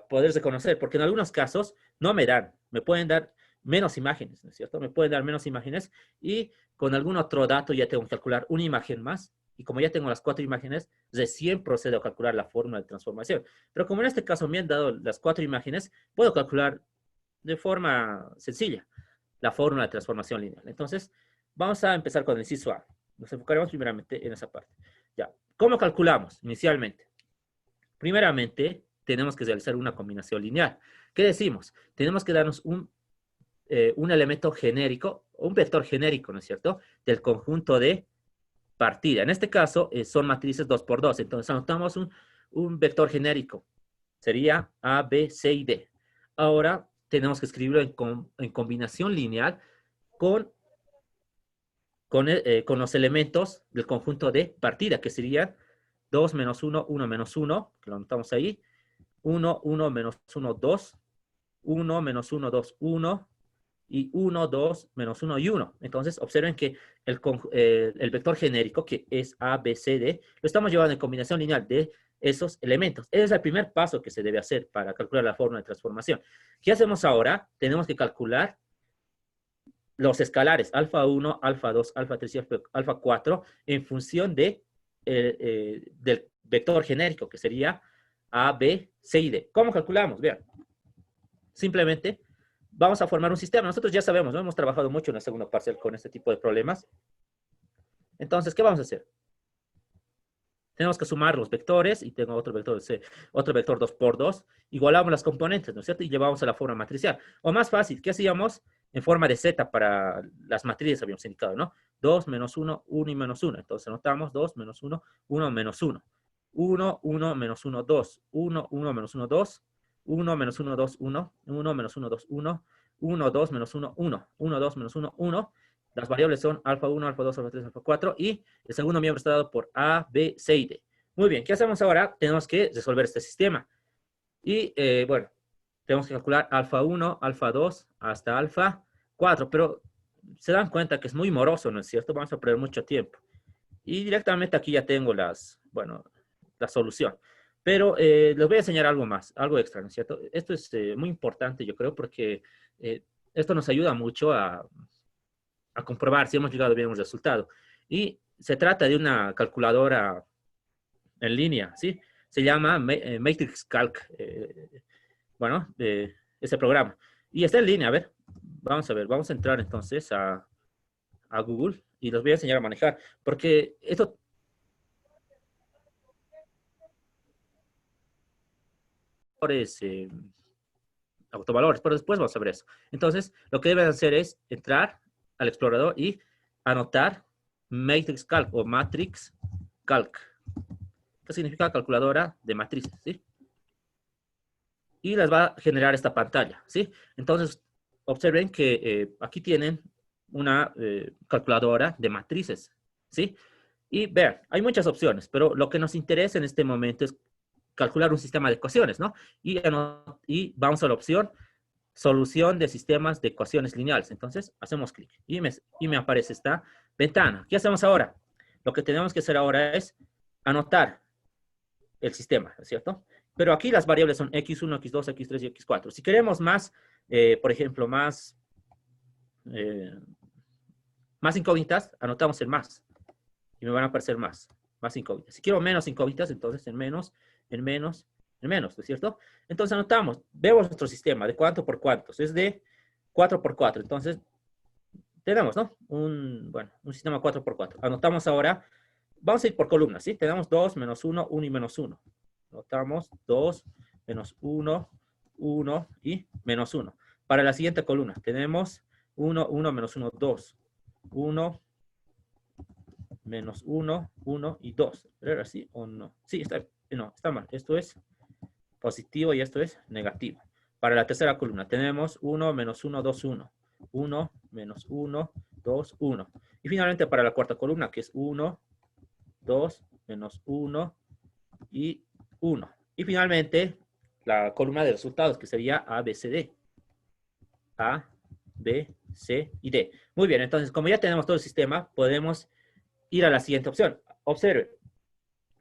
poder reconocer, porque en algunos casos no me dan, me pueden dar menos imágenes, ¿no es cierto? Me pueden dar menos imágenes y con algún otro dato ya tengo que calcular una imagen más. Y como ya tengo las 4 imágenes, recién procedo a calcular la fórmula de transformación. Pero como en este caso me han dado las 4 imágenes, puedo calcular de forma sencilla la fórmula de transformación lineal. Entonces, vamos a empezar con el inciso A. Nos enfocaremos primeramente en esa parte. Ya, ¿cómo calculamos inicialmente? Primeramente, tenemos que realizar una combinación lineal. ¿Qué decimos? Tenemos que darnos un elemento genérico, un vector genérico, ¿no es cierto?, del conjunto de partida. En este caso, son matrices 2 por 2. Entonces, anotamos un vector genérico. Sería A, B, C y D. Ahora, tenemos que escribirlo en combinación lineal con los elementos del conjunto de partida, que serían 2 menos 1, 1 menos 1, que lo anotamos ahí, 1, 1 menos 1, 2, 1 menos 1, 2, 1, y 1, 2, menos 1 y 1. Entonces, observen que el vector genérico, que es A, B, C, D, lo estamos llevando en combinación lineal de esos elementos. Ese es el primer paso que se debe hacer para calcular la fórmula de transformación. ¿Qué hacemos ahora? Tenemos que calcular los escalares alfa 1, alfa 2, alfa 3 y alfa 4 en función del vector genérico, que sería A, B, C y D. ¿Cómo calculamos? Vean. Simplemente vamos a formar un sistema. Nosotros ya sabemos, ¿no? Hemos trabajado mucho en el segundo parcial con este tipo de problemas. Entonces, ¿qué vamos a hacer? Tenemos que sumar los vectores y tengo otro vector C, otro vector 2 por 2. Igualamos las componentes, ¿no es cierto? Y llevamos a la forma matricial. O más fácil, ¿qué hacíamos? En forma de Z para las matrices habíamos indicado, ¿no? 2 menos 1, 1 y menos 1. Entonces anotamos 2 menos 1, 1 menos 1. 1, 1 menos 1, 2. 1, 1 menos 1, 2. 1 menos 1, 2, 1. 1 menos 1, 2, 1. 1, 2 menos 1, 1. 1, 2 menos 1, 1. Las variables son alfa 1, alfa 2, alfa 3, alfa 4. Y el segundo miembro está dado por A, B, C y D. Muy bien, ¿qué hacemos ahora? Tenemos que resolver este sistema. Y bueno, tenemos que calcular alfa 1, alfa 2, hasta alfa 4. Pero se dan cuenta que es muy moroso, ¿no es cierto? Vamos a perder mucho tiempo. Y directamente aquí ya tengo la solución. Pero les voy a enseñar algo más, algo extra, ¿no es cierto? Esto es muy importante, yo creo, porque esto nos ayuda mucho a comprobar si hemos llegado bien a un resultado. Y se trata de una calculadora en línea, ¿sí? Se llama Matrix Calc, bueno, ese programa. Y está en línea, a ver, vamos a entrar entonces a Google y los voy a enseñar a manejar, porque esto... autovalores, pero después vamos a ver eso. Entonces, lo que deben hacer es entrar al explorador y anotar Matrix Calc o Matrix Calc. ¿Qué significa calculadora de matrices? ¿Sí? Y les va a generar esta pantalla, ¿sí? Entonces, observen que aquí tienen una calculadora de matrices, ¿sí? Y vean, hay muchas opciones, pero lo que nos interesa en este momento es calcular un sistema de ecuaciones, ¿no? Y vamos a la opción solución de sistemas de ecuaciones lineales. Entonces, hacemos clic y me aparece esta ventana. ¿Qué hacemos ahora? Lo que tenemos que hacer ahora es anotar el sistema, ¿no es cierto? Pero aquí las variables son x1, x2, x3 y x4. Si queremos más, por ejemplo, más incógnitas, anotamos el más. Y me van a aparecer más incógnitas. Si quiero menos incógnitas, entonces en menos, ¿no es cierto? Entonces anotamos, vemos nuestro sistema de cuánto por cuántos. Es de 4 por 4. Entonces, tenemos, ¿no? Un sistema 4 por 4. Anotamos ahora, vamos a ir por columnas, ¿sí? Tenemos 2, menos 1, 1 y menos 1. Anotamos 2, menos 1, 1 y menos 1. Para la siguiente columna, tenemos 1, 1, menos 1, 2. 1, menos 1, 1 y 2. ¿Era así o no? Sí, está mal. Esto es positivo y esto es negativo. Para la tercera columna tenemos 1, menos 1, 2, 1. 1, menos 1, 2, 1. Y finalmente para la cuarta columna, que es 1, 2, menos 1 y 1. Y finalmente, la columna de resultados, que sería A, B, C, D. A, B, C y D. Muy bien, entonces, como ya tenemos todo el sistema, podemos ir a la siguiente opción. Observe.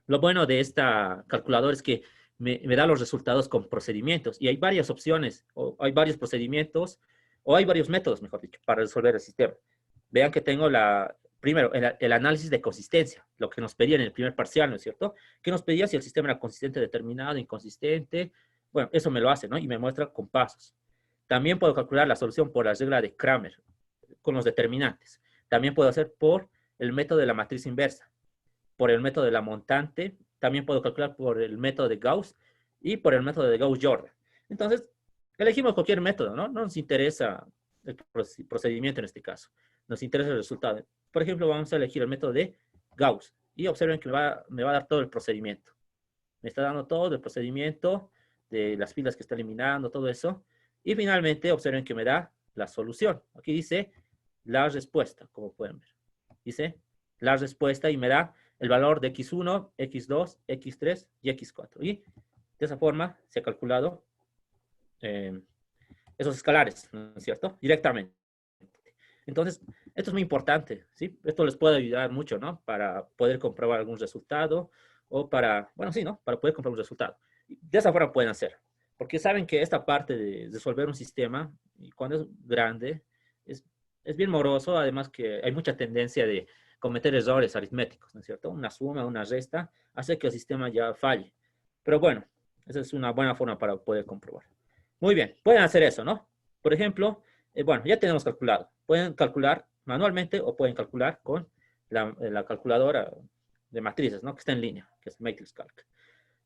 Lo bueno de esta calculadora es que me da los resultados con procedimientos. Y hay varias opciones, o hay varios procedimientos, o hay varios métodos, mejor dicho, para resolver el sistema. Vean que tengo primero, el análisis de consistencia, lo que nos pedía en el primer parcial, ¿no es cierto? Que nos pedía si el sistema era consistente, determinado, inconsistente. Bueno, eso me lo hace, ¿no? Y me muestra con pasos. También puedo calcular la solución por la regla de Kramer, con los determinantes. También puedo hacer por el método de la matriz inversa, por el método de la montante. También puedo calcular por el método de Gauss y por el método de Gauss-Jordan. Entonces, elegimos cualquier método, ¿no? No nos interesa el procedimiento en este caso. Nos interesa el resultado. Por ejemplo, vamos a elegir el método de Gauss. Y observen que me va a dar todo el procedimiento. Me está dando todo el procedimiento de las filas que está eliminando, todo eso. Y finalmente, observen que me da la solución. Aquí dice la respuesta, como pueden ver. Dice la respuesta y me da el valor de X1, X2, X3 y X4. Y de esa forma se ha calculado esos escalares, ¿no es cierto? Directamente. Entonces, esto es muy importante, ¿sí? Esto les puede ayudar mucho, ¿no? Para poder comprobar algún resultado o para, bueno, sí, ¿no? Para poder comprobar un resultado. De esa forma pueden hacer. Porque saben que esta parte de resolver un sistema, y cuando es grande, es bien moroso, además que hay mucha tendencia de cometer errores aritméticos, ¿no es cierto? Una suma, una resta, hace que el sistema ya falle. Pero bueno, esa es una buena forma para poder comprobar. Muy bien, pueden hacer eso, ¿no? Por ejemplo, bueno, ya tenemos calculado. Pueden calcular manualmente o pueden calcular con la calculadora de matrices, ¿no? Que está en línea, que es MatrixCalc.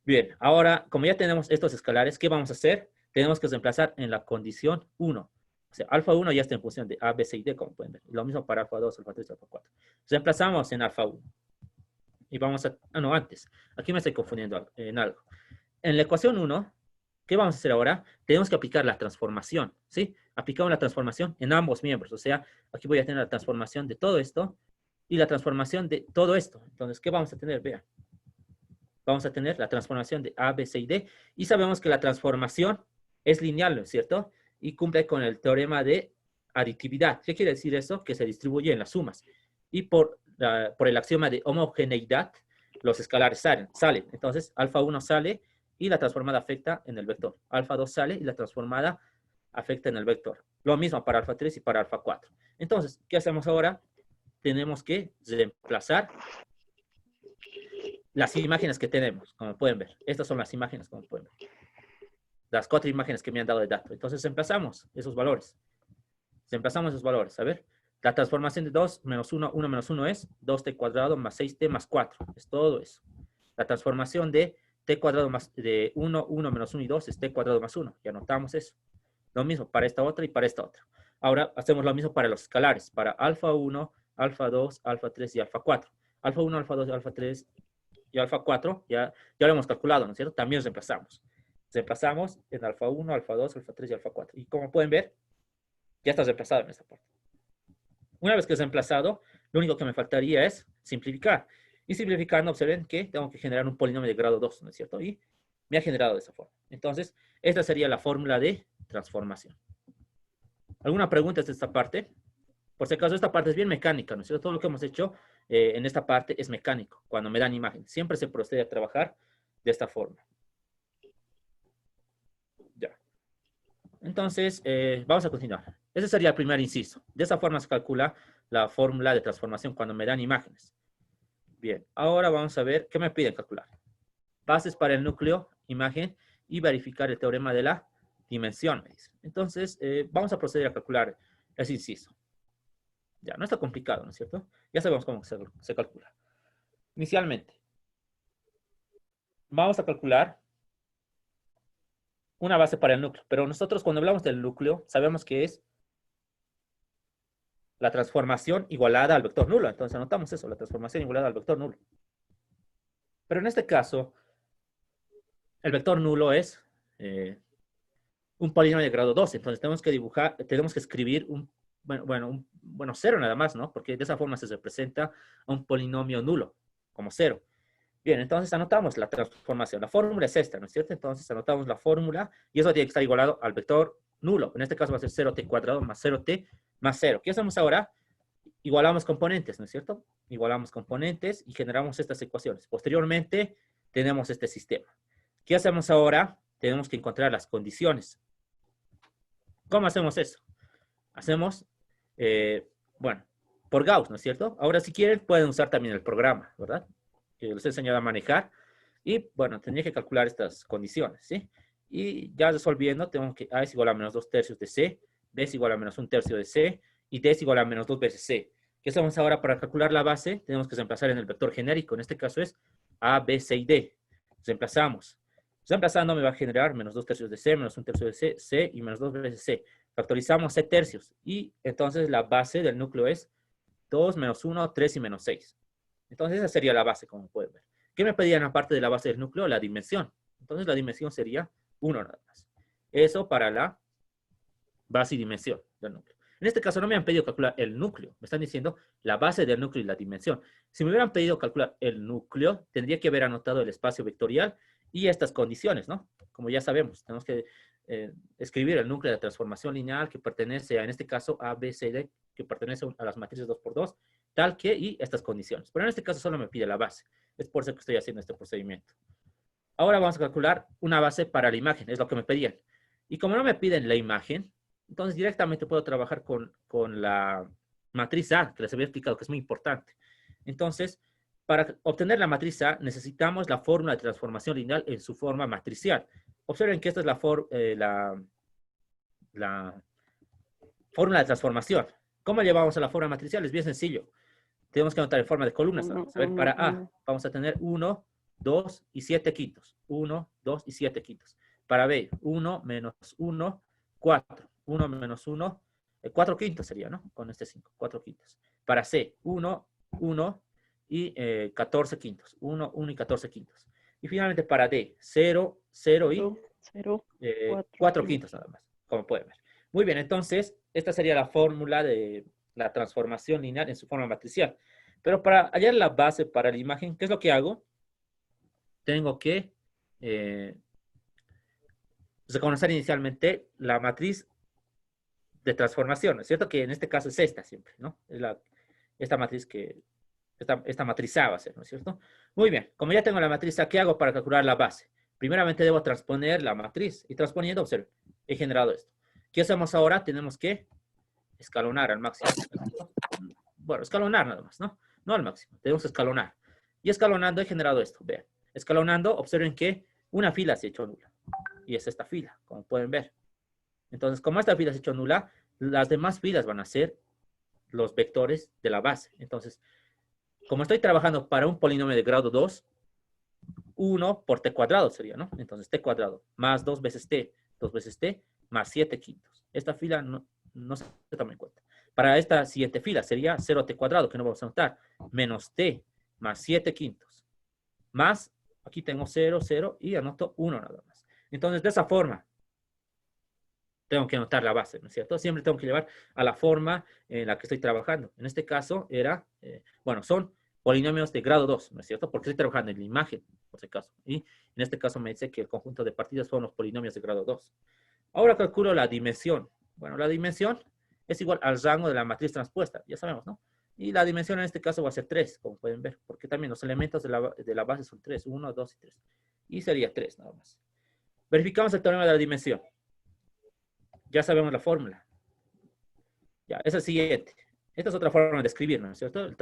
Bien, ahora, como ya tenemos estos escalares, ¿qué vamos a hacer? Tenemos que reemplazar en la condición 1. O sea, alfa 1 ya está en función de A, B, C y D, como pueden ver. Lo mismo para alfa 2, alfa 3, alfa 4. Reemplazamos en alfa 1. Y vamos a... Ah, no, antes. Aquí me estoy confundiendo en algo. En la ecuación 1, ¿qué vamos a hacer ahora? Tenemos que aplicar la transformación, ¿sí? Aplicamos la transformación en ambos miembros. O sea, aquí voy a tener la transformación de todo esto y la transformación de todo esto. Entonces, ¿qué vamos a tener? Vean. Vamos a tener la transformación de A, B, C y D. Y sabemos que la transformación es lineal, ¿no es cierto? Y cumple con el teorema de aditividad. ¿Qué quiere decir eso? Que se distribuye en las sumas. Y por el axioma de homogeneidad, los escalares salen. Entonces, alfa 1 sale y la transformada afecta en el vector. Alfa 2 sale y la transformada afecta en el vector. Lo mismo para alfa 3 y para alfa 4. Entonces, ¿qué hacemos ahora? Tenemos que reemplazar las imágenes que tenemos, como pueden ver. Estas son las imágenes, como pueden ver. Las 4 imágenes que me han dado de dato. Entonces, reemplazamos esos valores. Reemplazamos esos valores. A ver, la transformación de 2 menos 1, 1 menos 1 es 2t cuadrado más 6t más 4. Es todo eso. La transformación de t cuadrado más de 1, 1 menos 1 y 2 es t cuadrado más 1. Ya anotamos eso. Lo mismo para esta otra y para esta otra. Ahora hacemos lo mismo para los escalares. Para alfa 1, alfa 2, alfa 3 y alfa 4. Alfa 1, alfa 2, alfa 3 y alfa 4 ya lo hemos calculado, ¿no es cierto? También reemplazamos. Reemplazamos en alfa 1, alfa 2, alfa 3 y alfa 4. Y como pueden ver, ya está reemplazado en esta parte. Una vez que es reemplazado, lo único que me faltaría es simplificar. Y simplificando, observen que tengo que generar un polinomio de grado 2, ¿no es cierto? Y me ha generado de esa forma. Entonces, esta sería la fórmula de transformación. ¿Alguna pregunta de esta parte? Por si acaso, esta parte es bien mecánica, ¿no es cierto? Todo lo que hemos hecho en esta parte es mecánico, cuando me dan imagen. Siempre se procede a trabajar de esta forma. Ya. Entonces, vamos a continuar. Ese sería el primer inciso. De esa forma se calcula la fórmula de transformación cuando me dan imágenes. Bien, ahora vamos a ver qué me piden calcular. Bases para el núcleo, imagen, y verificar el teorema de la dimensión, me dice. Entonces, vamos a proceder a calcular ese inciso. Ya, no está complicado, ¿no es cierto? Ya sabemos cómo se calcula. Inicialmente, vamos a calcular una base para el núcleo. Pero nosotros cuando hablamos del núcleo, sabemos que es la transformación igualada al vector nulo. Entonces anotamos eso, la transformación igualada al vector nulo. Pero en este caso, el vector nulo es un polinomio de grado 2. Entonces tenemos que escribir cero nada más, ¿no? Porque de esa forma se representa a un polinomio nulo, como 0. Bien, entonces anotamos la transformación. La fórmula es esta, ¿no es cierto? Entonces anotamos la fórmula y eso tiene que estar igualado al vector nulo. En este caso va a ser 0t cuadrado más 0t más 0. ¿Qué hacemos ahora? Igualamos componentes, ¿no es cierto? Igualamos componentes y generamos estas ecuaciones. Posteriormente tenemos este sistema. ¿Qué hacemos ahora? Tenemos que encontrar las condiciones. ¿Cómo hacemos eso? Hacemos, bueno, por Gauss, ¿no es cierto? Ahora, si quieren, pueden usar también el programa, ¿verdad? Que les he enseñado a manejar. Y, bueno, tendría que calcular estas condiciones, ¿sí? Y ya resolviendo, tengo que A es igual a menos 2/3 de C, B es igual a menos 1/3 de C, y D es igual a menos 2 veces C. ¿Qué hacemos ahora para calcular la base? Tenemos que reemplazar en el vector genérico. En este caso es A, B, C y D. Reemplazamos. Reemplazando me va a generar menos 2/3 de C, menos 1/3 de C, C y menos 2 veces C. Factorizamos C tercios. Y entonces la base del núcleo es 2, menos 1, 3 y menos 6. Entonces esa sería la base, como pueden ver. ¿Qué me pedían aparte de la base del núcleo? La dimensión. Entonces la dimensión sería 1 nada más. Eso para la base y dimensión del núcleo. En este caso no me han pedido calcular el núcleo. Me están diciendo la base del núcleo y la dimensión. Si me hubieran pedido calcular el núcleo, tendría que haber anotado el espacio vectorial y estas condiciones, ¿no? Como ya sabemos, tenemos que escribir el núcleo de transformación lineal que pertenece a, en este caso, A, B, C, D, que pertenece a las matrices 2×2, tal que, y estas condiciones. Pero en este caso solo me pide la base. Es por eso que estoy haciendo este procedimiento. Ahora vamos a calcular una base para la imagen, es lo que me pedían. Y como no me piden la imagen, entonces directamente puedo trabajar con la matriz A, que les había explicado que es muy importante. Entonces, para obtener la matriz A, necesitamos la fórmula de transformación lineal en su forma matricial. Observen que esta es la fórmula de transformación. ¿Cómo llevamos a la forma matricial? Es bien sencillo. Tenemos que anotar en forma de columnas. A ver, para A vamos a tener 1, 2 y 7 quintos. 1, 2 y 7 quintos. Para B, 1 menos 1, 4. 1 menos 1, 4 quintos sería, ¿no? Con este 5, 4 quintos. Para C, 1, 1 y 14 quintos. 1, 1 y 14 quintos. Y finalmente para D, 0, 0 y 4 quintos nada más, como pueden ver. Muy bien, entonces, esta sería la fórmula de la transformación lineal en su forma matricial. Pero para hallar la base para la imagen, ¿qué es lo que hago? Tengo que reconocer inicialmente la matriz de transformación, ¿no es cierto? Que en este caso es esta siempre, ¿no? Es esta matriz que, esta matriz A va a ser, ¿no es cierto? Muy bien, como ya tengo la matriz A, ¿qué hago para calcular la base? Primeramente debo transponer la matriz y transponiendo, observen, he generado esto. ¿Qué hacemos ahora? Tenemos que escalonar al máximo. Bueno, escalonar nada más, ¿no? No al máximo, tenemos que escalonar. Y escalonando he generado esto, vean. Escalonando, observen que una fila se ha hecho nula. Y es esta fila, como pueden ver. Entonces, como esta fila se ha hecho nula, las demás filas van a ser los vectores de la base. Entonces, como estoy trabajando para un polinomio de grado 2, 1 por t cuadrado sería, ¿no? Entonces, t cuadrado más 2 veces t, 2 veces t, más 7 quintos. Esta fila no se toma en cuenta. Para esta siguiente fila sería 0t cuadrado, que no vamos a notar, menos t más 7 quintos. Más, aquí tengo 0, 0 y anoto 1 nada más. Entonces, de esa forma, tengo que anotar la base, ¿no es cierto? Siempre tengo que llevar a la forma en la que estoy trabajando. En este caso era, bueno, son polinomios de grado 2, ¿no es cierto? Porque estoy trabajando en la imagen, por si acaso. Y en este caso me dice que el conjunto de partidas son los polinomios de grado 2. Ahora calculo la dimensión. Bueno, la dimensión es igual al rango de la matriz transpuesta, ya sabemos, ¿no? Y la dimensión en este caso va a ser 3, como pueden ver, porque también los elementos de la base son 3, 1, 2 y 3. Y sería 3 nada más. Verificamos el teorema de la dimensión. Ya sabemos la fórmula. Ya, es el siguiente. Esta es otra forma de escribir, ¿no es cierto? El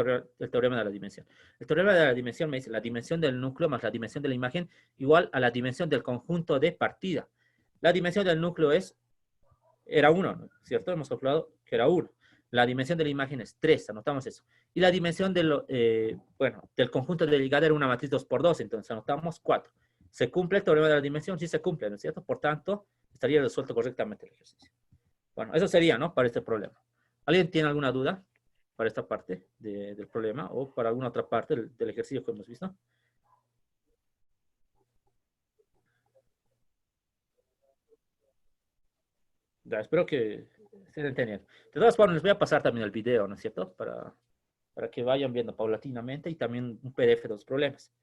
teorema de la dimensión. El teorema de la dimensión me dice la dimensión del núcleo más la dimensión de la imagen igual a la dimensión del conjunto de partida. La dimensión del núcleo era 1, ¿no es cierto? Hemos calculado que era 1. La dimensión de la imagen es 3, anotamos eso. Y la dimensión del conjunto de ligada era una matriz 2×2, entonces anotamos 4. ¿Se cumple el teorema de la dimensión? Sí se cumple, ¿no es cierto? Por tanto, estaría resuelto correctamente el ejercicio. Bueno, eso sería, ¿no? Para este problema. ¿Alguien tiene alguna duda para esta parte del problema o para alguna otra parte del ejercicio que hemos visto? Ya, espero que estén entendiendo. De todas formas, les voy a pasar también el video, ¿no es cierto? Para que vayan viendo paulatinamente y también un PDF de los problemas.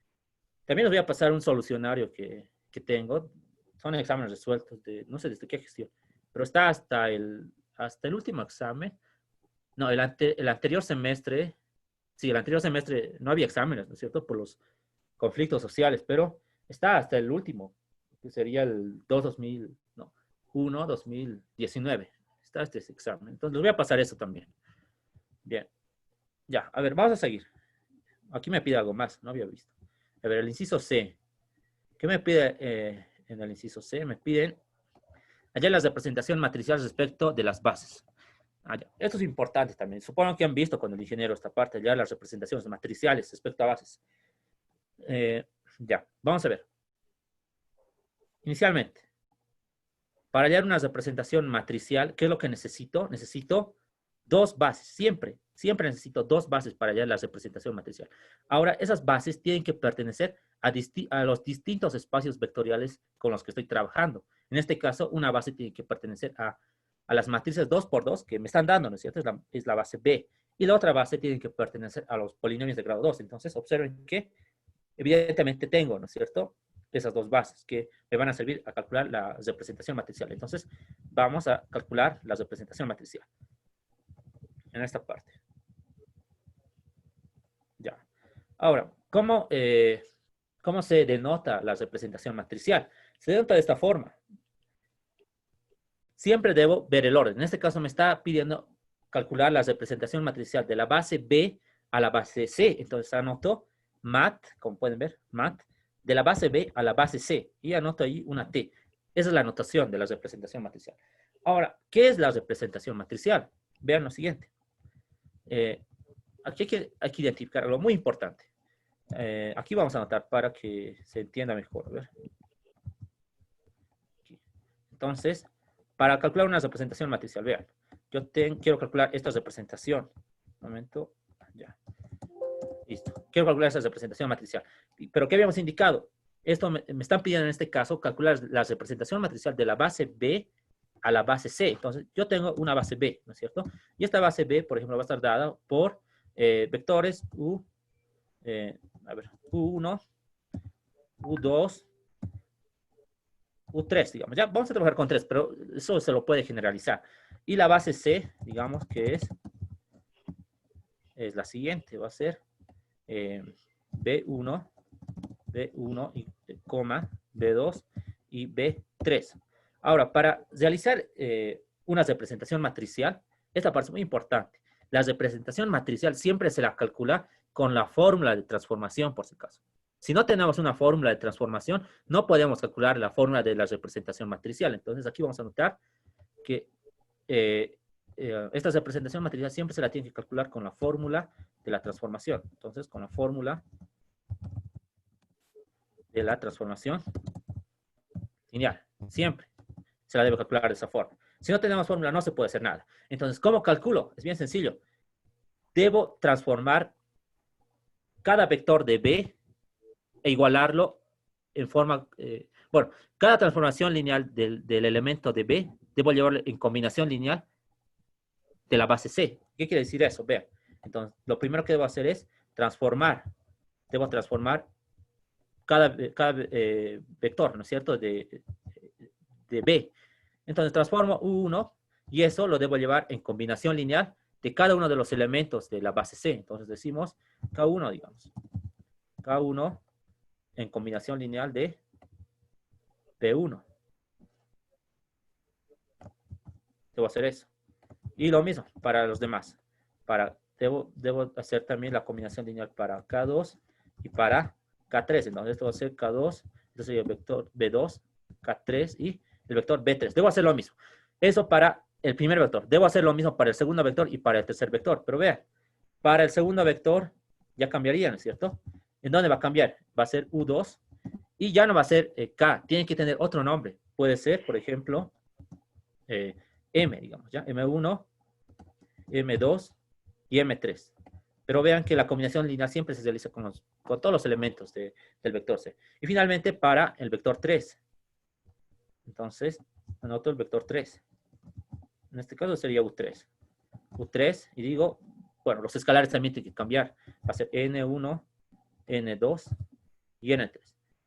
También les voy a pasar un solucionario que tengo. Son exámenes resueltos de, no sé desde qué gestión, pero está hasta el último examen. No, el anterior semestre, sí, el anterior semestre no había exámenes, ¿no es cierto? Por los conflictos sociales, pero está hasta el último, que sería el 2019. Está este examen. Entonces, les voy a pasar eso también. Bien. Ya, a ver, vamos a seguir. Aquí me pide algo más, no había visto. A ver, el inciso C. ¿Qué me pide en el inciso C? Me piden hallar las representaciones matriciales respecto de las bases. Esto es importante también. Supongo que han visto con el ingeniero esta parte, hallar las representaciones matriciales respecto a bases. Ya, vamos a ver. Inicialmente, para hallar una representación matricial, ¿qué es lo que necesito? Necesito dos bases, siempre necesito dos bases para hallar la representación matricial. Ahora, esas bases tienen que pertenecer a los distintos espacios vectoriales con los que estoy trabajando. En este caso, una base tiene que pertenecer a las matrices 2×2 que me están dando, ¿no es cierto? Es la base B. Y la otra base tiene que pertenecer a los polinomios de grado 2. Entonces, observen que evidentemente tengo, ¿no es cierto?, esas dos bases que me van a servir a calcular la representación matricial. Entonces, vamos a calcular la representación matricial en esta parte. Ya. Ahora, ¿cómo se denota la representación matricial? Se denota de esta forma. Siempre debo ver el orden. En este caso me está pidiendo calcular la representación matricial de la base B a la base C. Entonces anoto mat, como pueden ver, mat, de la base B a la base C. Y anoto ahí una T. Esa es la anotación de la representación matricial. Ahora, ¿qué es la representación matricial? Vean lo siguiente. Aquí hay que identificar algo muy importante. Aquí vamos a anotar para que se entienda mejor. A ver. Aquí. Entonces, para calcular una representación matricial, vean. Yo quiero calcular esta representación. Un momento. Ya. Listo. Quiero calcular esa representación matricial. Pero ¿qué habíamos indicado? Esto me están pidiendo en este caso calcular la representación matricial de la base B a la base C. Entonces, yo tengo una base B, ¿no es cierto? Y esta base B, por ejemplo, va a estar dada por vectores U1, U2, U3, digamos. Ya vamos a trabajar con 3, pero eso se lo puede generalizar. Y la base C, digamos que es la siguiente. Va a ser B1, B2 y B3. Ahora, para realizar una representación matricial, esta parte es muy importante. La representación matricial siempre se la calcula con la fórmula de transformación, por si acaso. Si no tenemos una fórmula de transformación, no podemos calcular la fórmula de la representación matricial. Entonces, aquí vamos a notar que esta representación matricial siempre se la tiene que calcular con la fórmula de la transformación. Entonces, con la fórmula de la transformación lineal. Siempre se la debe calcular de esa forma. Si no tenemos fórmula, no se puede hacer nada. Entonces, ¿cómo calculo? Es bien sencillo. Debo transformar cada vector de B e igualarlo en forma... bueno, cada transformación lineal del elemento de B, debo llevarlo en combinación lineal de la base C. ¿Qué quiere decir eso? Vean. Entonces, lo primero que debo hacer es transformar. Debo transformar cada vector, ¿no es cierto?, de B. Entonces, transformo U1 y eso lo debo llevar en combinación lineal de cada uno de los elementos de la base C. Entonces, decimos K1, digamos. K1 en combinación lineal de B1. Debo hacer eso. Y lo mismo para los demás. Debo hacer también la combinación lineal para K2 y para K3. Entonces, esto va a ser K2, esto sería el vector B2, K3 y el vector B3. Debo hacer lo mismo. Eso para el primer vector. Debo hacer lo mismo para el segundo vector y para el tercer vector. Pero vean, para el segundo vector ya cambiaría, ¿no es cierto? ¿En dónde va a cambiar? Va a ser U2 y ya no va a ser K. Tiene que tener otro nombre. Puede ser, por ejemplo, M, digamos, ¿ya? M1, M2 y M3. Pero vean que la combinación lineal siempre se realiza con todos los elementos del vector C. Y finalmente para el vector 3. Entonces, anoto el vector 3. En este caso sería U3. U3 y digo, bueno, los escalares también tienen que cambiar. Va a ser N1, N2 y N3.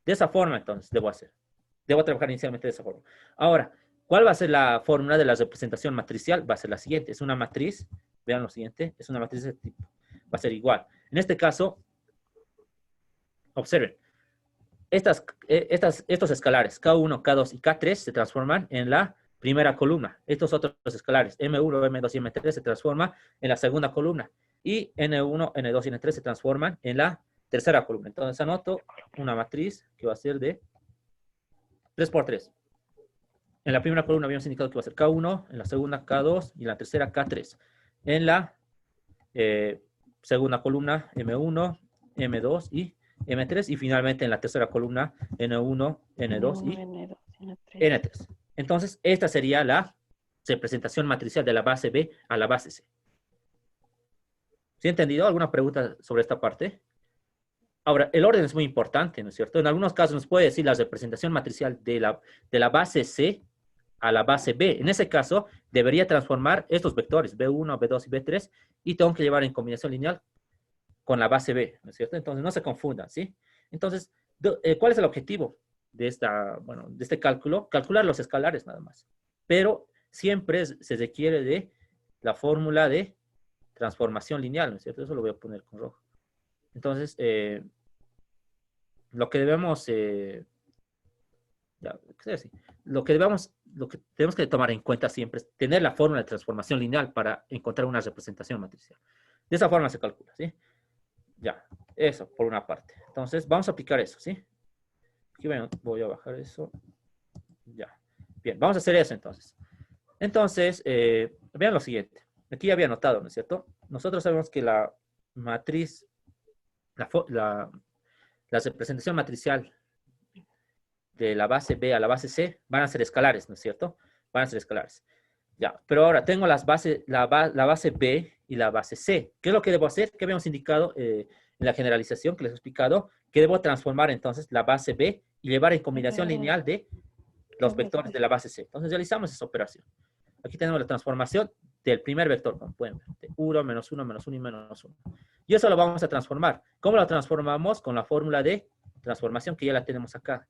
De esa forma, entonces, debo hacer. Debo trabajar inicialmente de esa forma. Ahora, ¿cuál va a ser la fórmula de la representación matricial? Va a ser la siguiente. Es una matriz, vean lo siguiente, es una matriz de este tipo. Va a ser igual. En este caso, observen, estos escalares, K1, K2 y K3 se transforman en la primera columna. Estos otros escalares, M1, M2 y M3 se transforman en la segunda columna. Y N1, N2 y N3 se transforman en la tercera columna. Entonces anoto una matriz que va a ser de 3 por 3. En la primera columna habíamos indicado que va a ser K1, en la segunda K2 y en la tercera K3. En la segunda columna M1, M2 y M3 y finalmente en la tercera columna N1, N2 y N3. Entonces, esta sería la representación matricial de la base B a la base C. ¿Sí ha entendido? ¿Alguna pregunta sobre esta parte? Ahora, el orden es muy importante, ¿no es cierto? En algunos casos nos puede decir la representación matricial de la base C a la base B. En ese caso, debería transformar estos vectores, B1, B2 y B3, y tengo que llevar en combinación lineal con la base B, ¿no es cierto? Entonces, no se confundan, ¿sí? Entonces, ¿cuál es el objetivo de este cálculo? Calcular los escalares nada más. Pero siempre se requiere de la fórmula de transformación lineal, ¿no es cierto? Eso lo voy a poner con rojo. Entonces, lo que debemos, lo que tenemos que tomar en cuenta siempre es tener la fórmula de transformación lineal para encontrar una representación matricial. De esa forma se calcula, ¿sí? Ya, eso por una parte. Entonces, vamos a aplicar eso, ¿sí? Aquí voy a bajar eso. Ya. Bien, vamos a hacer eso entonces. Entonces, vean lo siguiente. Aquí ya había anotado, ¿no es cierto? Nosotros sabemos que la matriz, la representación matricial de la base B a la base C van a ser escalares, ¿no es cierto? Van a ser escalares. Ya, pero ahora tengo la base B y la base C. ¿Qué es lo que debo hacer? ¿Qué habíamos indicado en la generalización que les he explicado? Que debo transformar entonces la base B y llevar en combinación lineal de los vectores de la base C. Entonces realizamos esa operación. Aquí tenemos la transformación del primer vector, como pueden ver, de 1, menos 1, menos 1 y menos 1. Y eso lo vamos a transformar. ¿Cómo lo transformamos? Con la fórmula de transformación que ya la tenemos acá.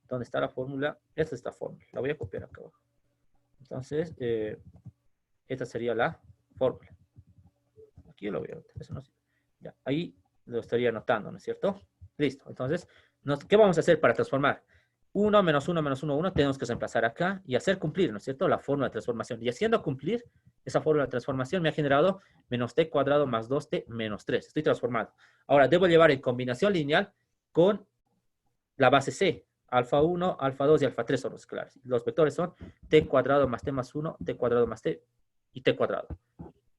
¿Dónde está la fórmula? Esta es la fórmula. La voy a copiar acá abajo. Entonces, esta sería la fórmula. Aquí lo voy a anotar. Eso no sirve. Ya, ahí lo estaría anotando, ¿no es cierto? Listo. Entonces, ¿qué vamos a hacer para transformar? 1 menos 1 menos 1, 1, tenemos que reemplazar acá y hacer cumplir, ¿no es cierto? La fórmula de transformación. Y haciendo cumplir esa fórmula de transformación me ha generado menos t cuadrado más 2t menos 3. Estoy transformado. Ahora, debo llevar en combinación lineal con la base C. Alfa 1, alfa 2 y alfa 3 son los escalares. Los vectores son t cuadrado más t más 1, t cuadrado más t y t cuadrado.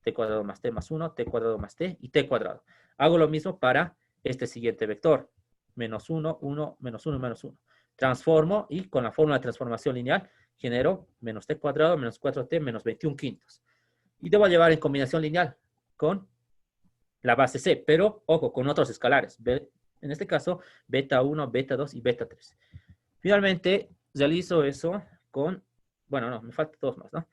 T cuadrado más t más 1, t cuadrado más t y t cuadrado. Hago lo mismo para este siguiente vector. Menos 1, 1, menos 1, menos 1. Transformo y con la fórmula de transformación lineal genero menos t cuadrado menos 4t menos 21 quintos. Y debo llevar en combinación lineal con la base C, pero ojo, con otros escalares. En este caso, beta 1, beta 2 y beta 3. Finalmente, realizo eso con, bueno, no, me faltan dos más, ¿no?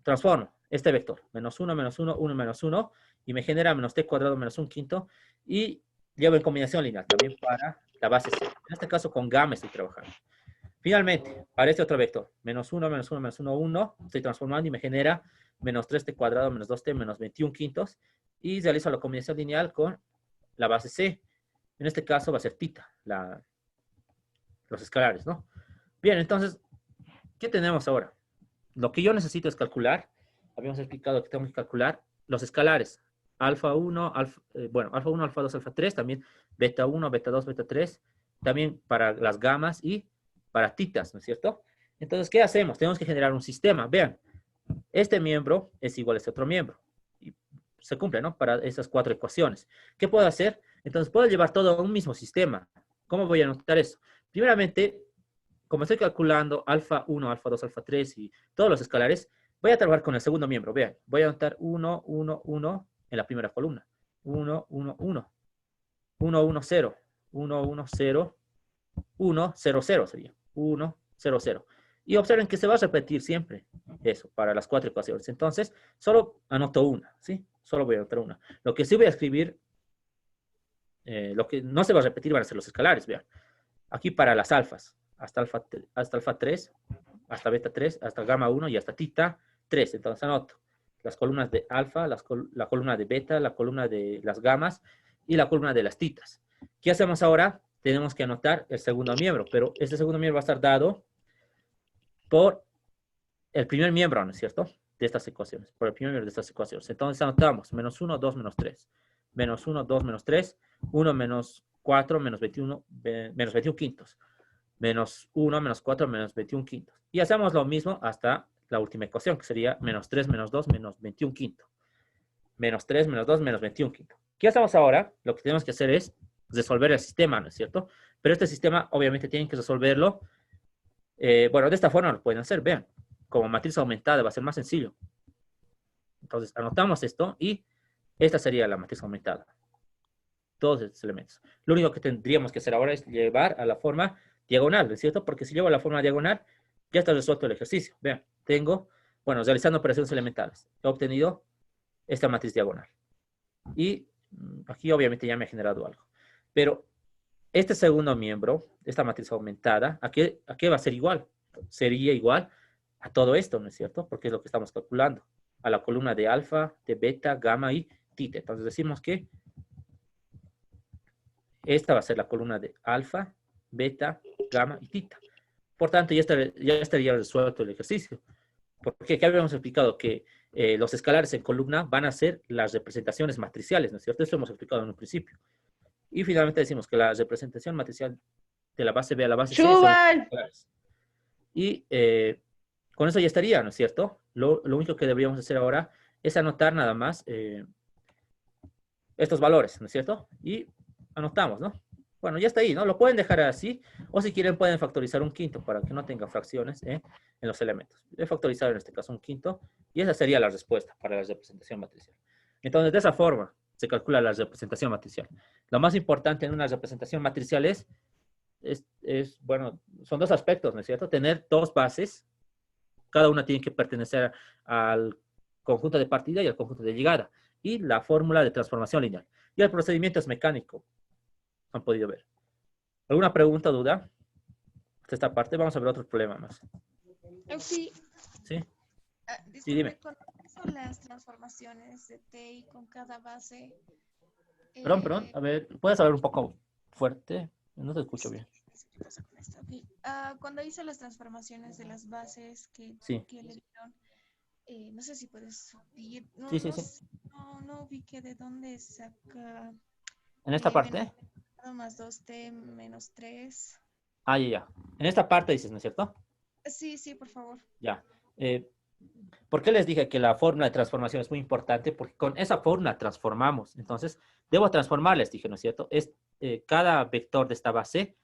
Transformo este vector, menos 1, menos 1, 1, menos 1, y me genera menos t cuadrado menos 1 quinto, y llevo en combinación lineal también para la base C. En este caso, con gamma estoy trabajando. Finalmente, para este otro vector, menos 1, menos 1, menos 1, 1, estoy transformando y me genera menos 3t cuadrado menos 2t menos 21 quintos, y realizo la combinación lineal con la base C. En este caso va a ser tita, los escalares, ¿no? Bien, entonces, ¿qué tenemos ahora? Lo que yo necesito es calcular, habíamos explicado que tengo que calcular los escalares. Alfa 1, alfa 1, alfa 2, alfa 3, también beta 1, beta 2, beta 3, también para las gamas y para titas, ¿no es cierto? Entonces, ¿qué hacemos? Tenemos que generar un sistema. Vean, este miembro es igual a este otro miembro. Y se cumple, ¿no? Para esas cuatro ecuaciones. ¿Qué puedo hacer? Entonces, puedo llevar todo a un mismo sistema. ¿Cómo voy a anotar eso? Primeramente, como estoy calculando alfa 1, alfa 2, alfa 3 y todos los escalares, voy a trabajar con el segundo miembro. Vean, voy a anotar 1, 1, 1 en la primera columna. 1, 1, 1. 1, 1, 0. 1, 1, 0. 1, 0, 0 sería. 1, 0, 0. Y observen que se va a repetir siempre eso para las cuatro ecuaciones. Entonces, solo anoto una, ¿sí? Solo voy a anotar una. Lo que sí voy a escribir lo que no se va a repetir van a ser los escalares, vean. Aquí para las alfas, hasta alfa 3, hasta beta 3, hasta gamma 1 y hasta tita 3. Entonces anoto las columnas de alfa, la columna de beta, la columna de las gamas y la columna de las titas. ¿Qué hacemos ahora? Tenemos que anotar el segundo miembro, pero este segundo miembro va a estar dado por el primer miembro, ¿no es cierto? De estas ecuaciones, por el primer miembro de estas ecuaciones. Entonces anotamos menos 1, 2, menos 3. Menos 1, 2, menos 3. 1, menos 4, menos 21, menos 21 quintos. Menos 1, menos 4, menos 21 quintos. Y hacemos lo mismo hasta la última ecuación, que sería menos 3, menos 2, menos 21 quinto. Menos 3, menos 2, menos 21 quinto. ¿Qué hacemos ahora? Lo que tenemos que hacer es resolver el sistema, ¿no es cierto? Pero este sistema, obviamente, tienen que resolverlo. Bueno, de esta forma lo pueden hacer, vean. Como matriz aumentada va a ser más sencillo. Entonces, anotamos esto y esta sería la matriz aumentada. Todos estos elementos. Lo único que tendríamos que hacer ahora es llevar a la forma diagonal, ¿no es cierto? Porque si llevo a la forma diagonal, ya está resuelto el ejercicio. Vean, tengo, bueno, realizando operaciones elementales, he obtenido esta matriz diagonal. Y aquí obviamente ya me ha generado algo. Pero este segundo miembro, esta matriz aumentada, ¿a qué va a ser igual? Sería igual a todo esto, ¿no es cierto? Porque es lo que estamos calculando. A la columna de alfa, de beta, gamma y tita. Entonces decimos que esta va a ser la columna de alfa, beta, gamma y tita. Por tanto, ya estaría resuelto el ejercicio. Porque aquí habíamos explicado que los escalares en columna van a ser las representaciones matriciales, ¿no es cierto? Eso hemos explicado en un principio. Y finalmente decimos que la representación matricial de la base B a la base C son los escalares. Y con eso ya estaría, ¿no es cierto? Lo único que deberíamos hacer ahora es anotar nada más estos valores, ¿no es cierto? Y anotamos, ¿no? Bueno, ya está ahí, ¿no? Lo pueden dejar así, o si quieren pueden factorizar un quinto para que no tenga fracciones en los elementos. He factorizado en este caso un quinto, y esa sería la respuesta para la representación matricial. Entonces, de esa forma se calcula la representación matricial. Lo más importante en una representación matricial es bueno, son dos aspectos, ¿no es cierto? Tener dos bases, cada una tiene que pertenecer al conjunto de partida y al conjunto de llegada, y la fórmula de transformación lineal. Y el procedimiento es mecánico. Han podido ver. ¿Alguna pregunta o duda? Hasta esta parte vamos a ver otro problema más. Sí. ¿Sí? Disculpe, Sí, dime. ¿cuándo son las transformaciones de T y con cada base? Perdón. A ver, ¿puedes hablar un poco fuerte? No te escucho bien. ¿Qué pasa con esto? Okay. Cuando hice las transformaciones de las bases que le dieron, no sé si puedes subir. No, Sí. no ubiqué de dónde saca. ¿En esta parte? Más 2t menos 3. Ya. En esta parte dices, ¿no es cierto? Sí, por favor. Ya. ¿Por qué les dije que la fórmula de transformación es muy importante? Porque con esa fórmula transformamos. Entonces, debo transformar, les dije, ¿no es cierto? Cada vector de esta base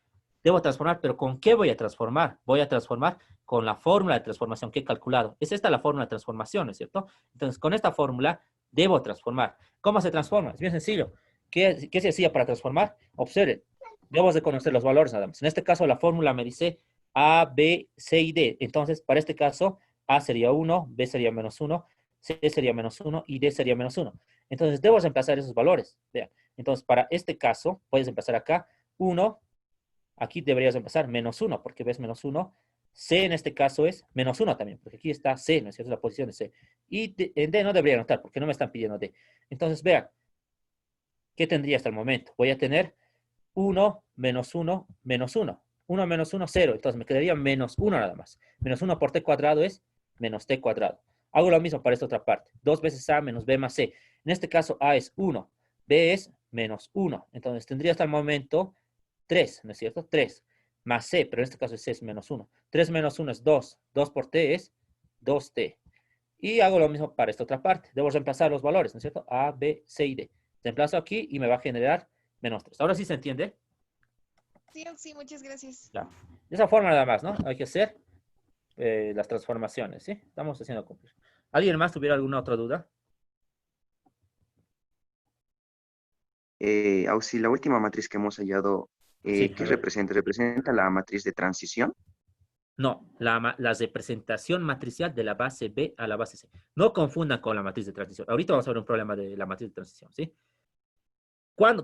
debo transformar, pero ¿con qué voy a transformar? Voy a transformar con la fórmula de transformación que he calculado. Es esta la fórmula de transformación, ¿no es cierto? Entonces, con esta fórmula debo transformar. ¿Cómo se transforma? Es bien sencillo. ¿Qué se hacía para transformar? Observen, debo de conocer los valores nada más. En este caso, la fórmula me dice A, B, C y D. Entonces, para este caso, A sería 1, B sería menos 1, C sería menos 1 y D sería menos 1. Entonces, debo reemplazar esos valores. Vean. Entonces, para este caso, puedes empezar acá, 1, aquí deberías empezar menos 1, porque ves menos 1. C en este caso es menos 1 también, porque aquí está C, ¿no es cierto? La posición de C. Y en D no debería anotar, porque no me están pidiendo D. Entonces, vean, ¿qué tendría hasta el momento? Voy a tener 1, menos 1, menos 1. 1 menos 1, 0. Entonces me quedaría menos 1 nada más. Menos 1 por t cuadrado es menos t cuadrado. Hago lo mismo para esta otra parte. 2 veces a menos b más c. En este caso a es 1. B es menos 1. Entonces tendría hasta el momento 3, ¿no es cierto? 3 más c, pero en este caso c es menos 1. 3 menos 1 es 2. 2 por t es 2t. Y hago lo mismo para esta otra parte. Debo reemplazar los valores, ¿no es cierto? A, B, C y D. Reemplazo aquí y me va a generar menos 3. ¿Ahora sí se entiende? Sí, muchas gracias. Ya. De esa forma nada más, ¿no? Hay que hacer las transformaciones, ¿sí? Estamos haciendo cumplir. ¿Alguien más tuviera alguna otra duda? Auxi, la última matriz que hemos hallado, Sí, ¿qué a ver. representa? ¿Representa la matriz de transición? No, la representación matricial de la base B a la base C. No confundan con la matriz de transición. Ahorita vamos a ver un problema de la matriz de transición, ¿sí?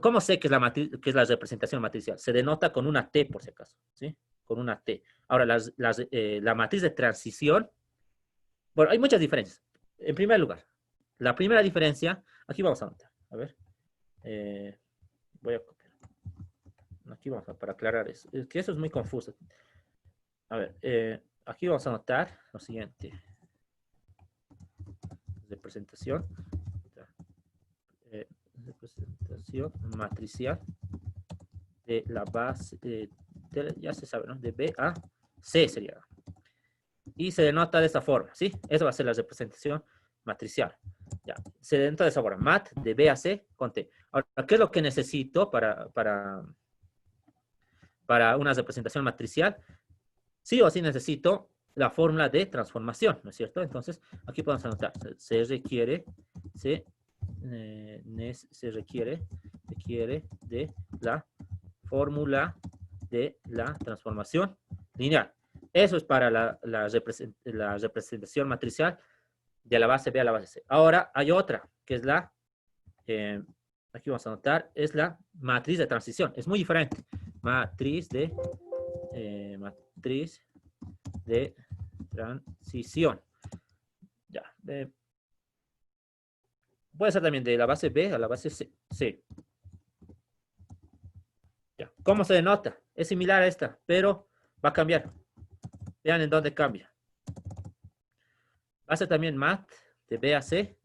¿Cómo sé que es, que es la representación matricial? Se denota con una T, por si acaso, ¿sí? Con una T. Ahora, la matriz de transición, bueno, hay muchas diferencias. En primer lugar, la primera diferencia, aquí vamos a anotar, a ver. Voy a copiar. Aquí vamos para aclarar eso. Es que eso es muy confuso. A ver, aquí vamos a anotar lo siguiente. Representación. Representación matricial de la base, ya se sabe, ¿no? De B a C sería. Y se denota de esta forma, ¿sí? Esa va a ser la representación matricial. Ya, se denota de esa forma. Mat de B a C con T. Ahora, ¿qué es lo que necesito para una representación matricial? Sí o sí necesito la fórmula de transformación, ¿no es cierto? Entonces, aquí podemos anotar. Se requiere de la fórmula de la transformación lineal. Eso es para la representación matricial de la base B a la base C. Ahora hay otra, que es aquí vamos a anotar, es la matriz de transición. Es muy diferente. Matriz de transición. Ya. Puede ser también de la base B a la base C. Ya. ¿Cómo se denota? Es similar a esta, pero va a cambiar. Vean en dónde cambia. Va a ser también mat de B a C,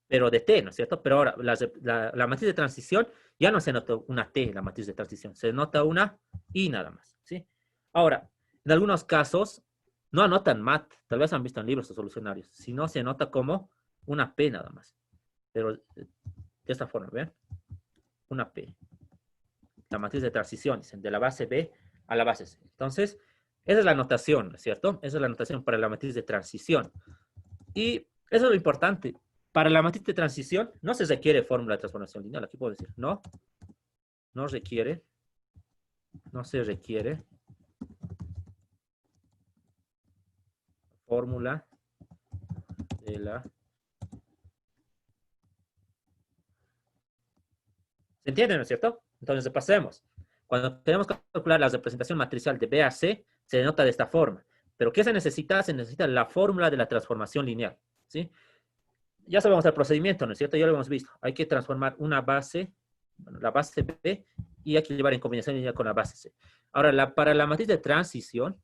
pero de T, ¿no es cierto? Pero ahora la matriz de transición ya no se nota una T en la matriz de transición, se nota una I nada más, ¿sí? Ahora, en algunos casos no anotan mat, tal vez han visto en libros o solucionarios, sino se nota como una P nada más. Pero de esta forma, ¿ven? Una P. La matriz de transición, dicen, de la base B a la base C. Entonces, esa es la notación, ¿no es cierto? Esa es la notación para la matriz de transición. Y eso es lo importante. Para la matriz de transición no se requiere fórmula de transformación lineal. Aquí puedo decir, no se requiere fórmula de la... ¿Se entiende, no es cierto? Entonces, pasemos. Cuando queremos calcular la representación matricial de B a C, se denota de esta forma. ¿Pero qué se necesita? Se necesita la fórmula de la transformación lineal, ¿sí? Ya sabemos el procedimiento, ¿no es cierto? Ya lo hemos visto. Hay que transformar una base, bueno, la base B, y hay que llevar en combinación lineal con la base C. Ahora, para la matriz de transición,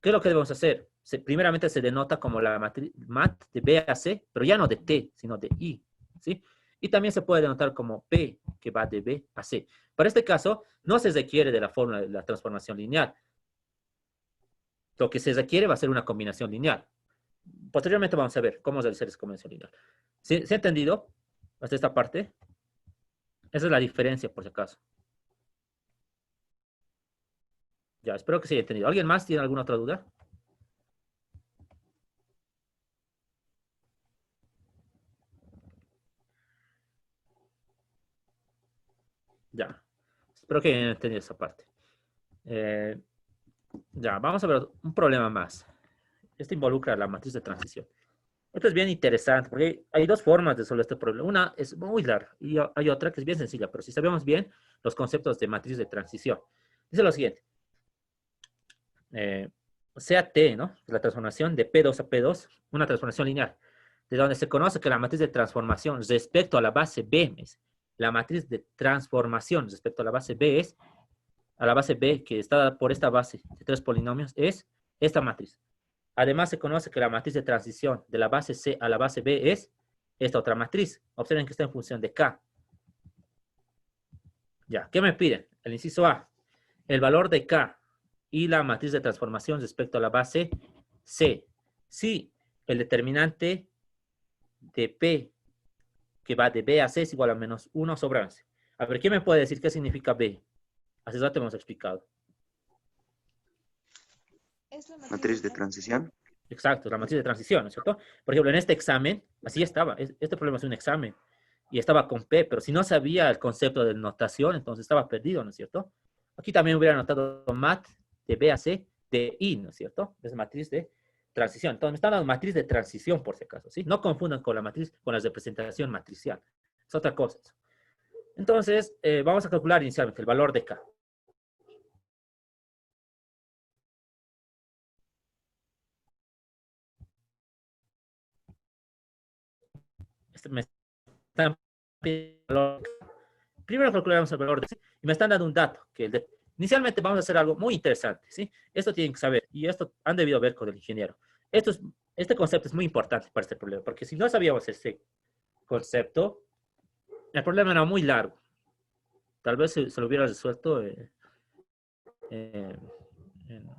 ¿qué es lo que debemos hacer? Primeramente se denota como la matriz mat de B a C, pero ya no de T, sino de I, ¿sí? Y también se puede denotar como P, que va de B a C. Para este caso, no se requiere de la fórmula de la transformación lineal. Lo que se requiere va a ser una combinación lineal. Posteriormente vamos a ver cómo realizar esa combinación lineal. ¿Se ha entendido hasta esta parte? Esa es la diferencia, por si acaso. Ya, espero que se haya entendido. ¿Alguien más tiene alguna otra duda? Ya, espero que hayan entendido esa parte. Ya, vamos a ver un problema más. Este involucra la matriz de transición. Esto es bien interesante porque hay dos formas de resolver este problema. Una es muy larga y hay otra que es bien sencilla, pero si sabemos bien los conceptos de matriz de transición. Dice lo siguiente. Sea T, ¿no? La transformación de P2 a P2, una transformación lineal, de donde se conoce que la matriz de transformación respecto a la base B es, la matriz de transformación respecto a la base B es, a la base B que está dada por esta base de tres polinomios es esta matriz. Además se conoce que la matriz de transición de la base C a la base B es esta otra matriz. Observen que está en función de K. Ya, ¿qué me piden? El inciso A, el valor de K y la matriz de transformación respecto a la base C. Si el determinante de P que va de B a C es igual a menos 1 sobre 11. A ver, ¿quién me puede decir qué significa B? Hace rato hemos explicado. Es la Matriz de transición. Exacto, la matriz de transición, ¿no es cierto? Por ejemplo, en este examen, así estaba. Este problema es un examen. Y estaba con P, pero si no sabía el concepto de notación, entonces estaba perdido, ¿no es cierto? Aquí también hubiera notado mat de B a C de I, ¿no es cierto? Es matriz de transición. Entonces, me están dando matriz de transición, por si acaso, ¿sí? No confundan con la matriz, con la representación matricial. Es otra cosa. Entonces, vamos a calcular inicialmente el valor de K. Me están pidiendo el valor de K. Primero calculamos el valor de K y me están dando un dato. Inicialmente vamos a hacer algo muy interesante, ¿sí? Esto tienen que saber, y esto han debido ver con el ingeniero. Este concepto es muy importante para este problema, porque si no sabíamos este concepto, el problema era muy largo. Tal vez se lo hubiera resuelto en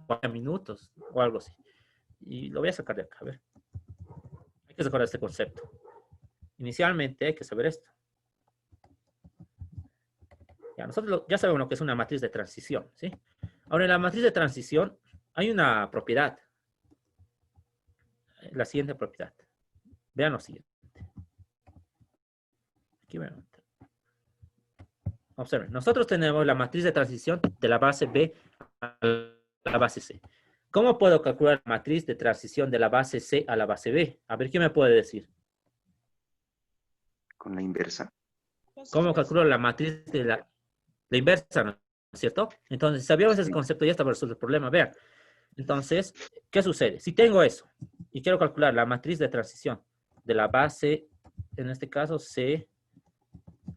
40 minutos o algo así. Y lo voy a sacar de acá, a ver. Hay que sacar este concepto. Inicialmente hay que saber esto. Ya, nosotros ya sabemos lo que es una matriz de transición, ¿sí? Ahora, en la matriz de transición hay una propiedad. La siguiente propiedad. Vean lo siguiente. Aquí vean. Observen, nosotros tenemos la matriz de transición de la base B a la base C. ¿Cómo puedo calcular la matriz de transición de la base C a la base B? A ver, ¿quién me puede decir? Con la inversa. ¿Cómo calculo la matriz de la inversa, ¿no es cierto? Entonces, si sabíamos ese concepto, ya está resuelto el problema. Vean. Entonces, ¿qué sucede? Si tengo eso y quiero calcular la matriz de transición de la base, en este caso C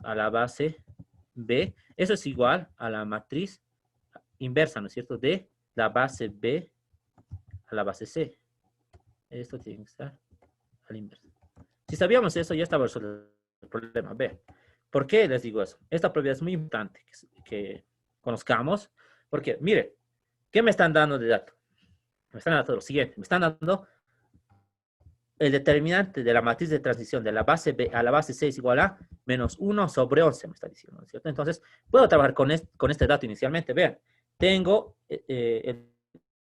a la base B, eso es igual a la matriz inversa, ¿no es cierto? De la base B a la base C. Esto tiene que estar a la inversa. Si sabíamos eso, ya estaba resuelto el problema. Vean. ¿Por qué les digo eso? Esta propiedad es muy importante que conozcamos, porque, mire, ¿qué me están dando de dato? Me están dando lo siguiente. Me están dando el determinante de la matriz de transición de la base B a la base C es igual a menos 1 sobre 11, me está diciendo, ¿no es cierto? Entonces, puedo trabajar con este dato inicialmente. Vean, tengo,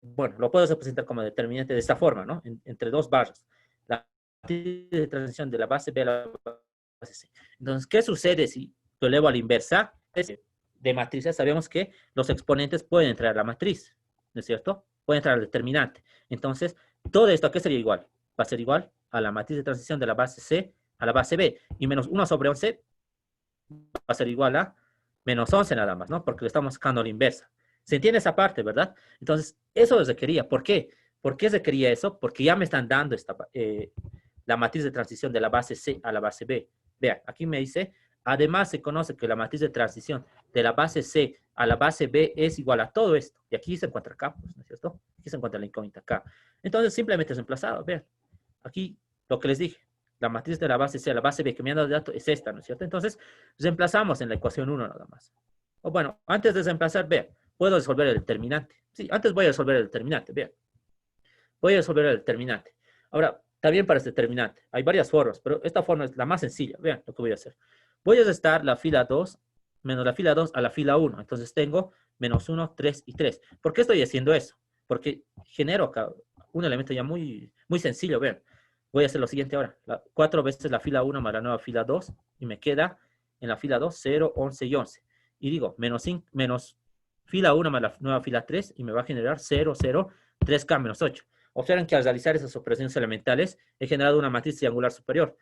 bueno, lo puedo representar como determinante de esta forma, ¿no? Entre dos barras. La matriz de transición de la base B a la base C. Entonces, ¿qué sucede si lo elevo a la inversa? De matrices sabemos que los exponentes pueden entrar a la matriz, ¿no es cierto? Pueden entrar al determinante. Entonces, todo esto, ¿a qué sería igual? Va a ser igual a la matriz de transición de la base C a la base B. Y menos 1 sobre 11 va a ser igual a menos 11 nada más, ¿no? Porque le estamos sacando a la inversa. ¿Se entiende esa parte, verdad? Entonces, eso se requería. ¿Por qué? ¿Por qué se requería eso? Porque ya me están dando la matriz de transición de la base C a la base B. Vean, aquí me dice, además se conoce que la matriz de transición de la base C a la base B es igual a todo esto. Y aquí se encuentra K, pues, ¿no es cierto? Aquí se encuentra la incógnita K. Entonces, simplemente es reemplazado. Vean. Aquí, lo que les dije, la matriz de la base C a la base B que me han dado de dato es esta, ¿no es cierto? Entonces, reemplazamos en la ecuación 1 nada más. O bueno, antes de reemplazar, vean, puedo resolver el determinante. Sí, antes voy a resolver el determinante, vean. Voy a resolver el determinante. Ahora, también para este determinante, hay varias formas, pero esta forma es la más sencilla. Vean lo que voy a hacer. Voy a restar la fila 2 menos la fila 2 a la fila 1. Entonces tengo menos 1, 3 y 3. ¿Por qué estoy haciendo eso? Porque genero acá un elemento ya muy, muy sencillo, vean. Voy a hacer lo siguiente ahora. 4 veces la fila 1 más la nueva fila 2. Y me queda en la fila 2, 0, 11 y 11. Y digo, menos fila 1 más la nueva fila 3. Y me va a generar 0, 0, 3K menos 8. Observen que al realizar esas operaciones elementales, he generado una matriz triangular superior.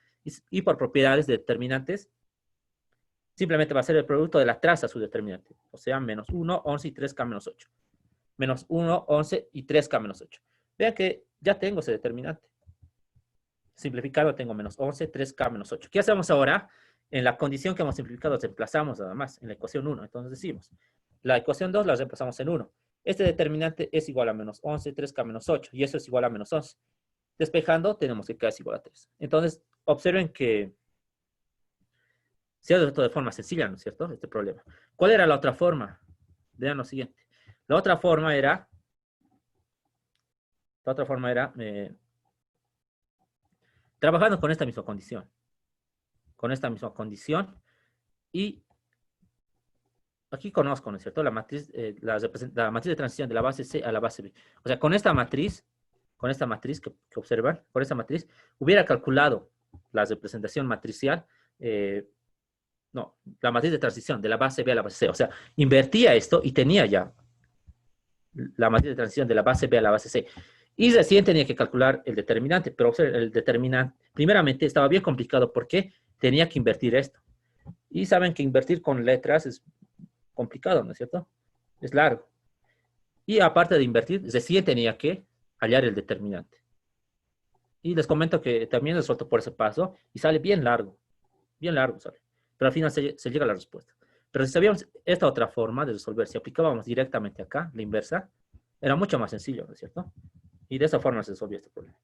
Y por propiedades de determinantes, simplemente va a ser el producto de la traza a su determinante. O sea, menos 1, 11 y 3K menos 8. Menos 1, 11 y 3K menos 8. Vean que ya tengo ese determinante. Simplificado tengo menos 11, 3K menos 8. ¿Qué hacemos ahora? En la condición que hemos simplificado, reemplazamos nada más en la ecuación 1. Entonces decimos, la ecuación 2 la reemplazamos en 1. Este determinante es igual a menos 11, 3K menos 8. Y eso es igual a menos 11. Despejando, tenemos que K es igual a 3. Entonces, observen que se ha resuelto de forma sencilla, ¿no es cierto? Este problema. ¿Cuál era la otra forma? Vean lo siguiente. La otra forma era trabajando con esta misma condición. Con esta misma condición. Y aquí conozco, ¿no es cierto? La matriz de transición de la base C a la base B. O sea, con esta matriz que observan, con esta matriz, hubiera calculado la representación matricial, no, la matriz de transición de la base B a la base C. O sea, invertía esto y tenía ya la matriz de transición de la base B a la base C. Y recién tenía que calcular el determinante, pero observen, el determinante, primeramente estaba bien complicado porque tenía que invertir esto. Y saben que invertir con letras es complicado, ¿no es cierto? Es largo. Y aparte de invertir, recién tenía que hallar el determinante. Y les comento que también resuelto por ese paso y sale bien largo sale. Pero al final se llega a la respuesta. Pero si sabíamos esta otra forma de resolver, si aplicábamos directamente acá, la inversa, era mucho más sencillo, ¿no es cierto? Y de esa forma se resolvió este problema.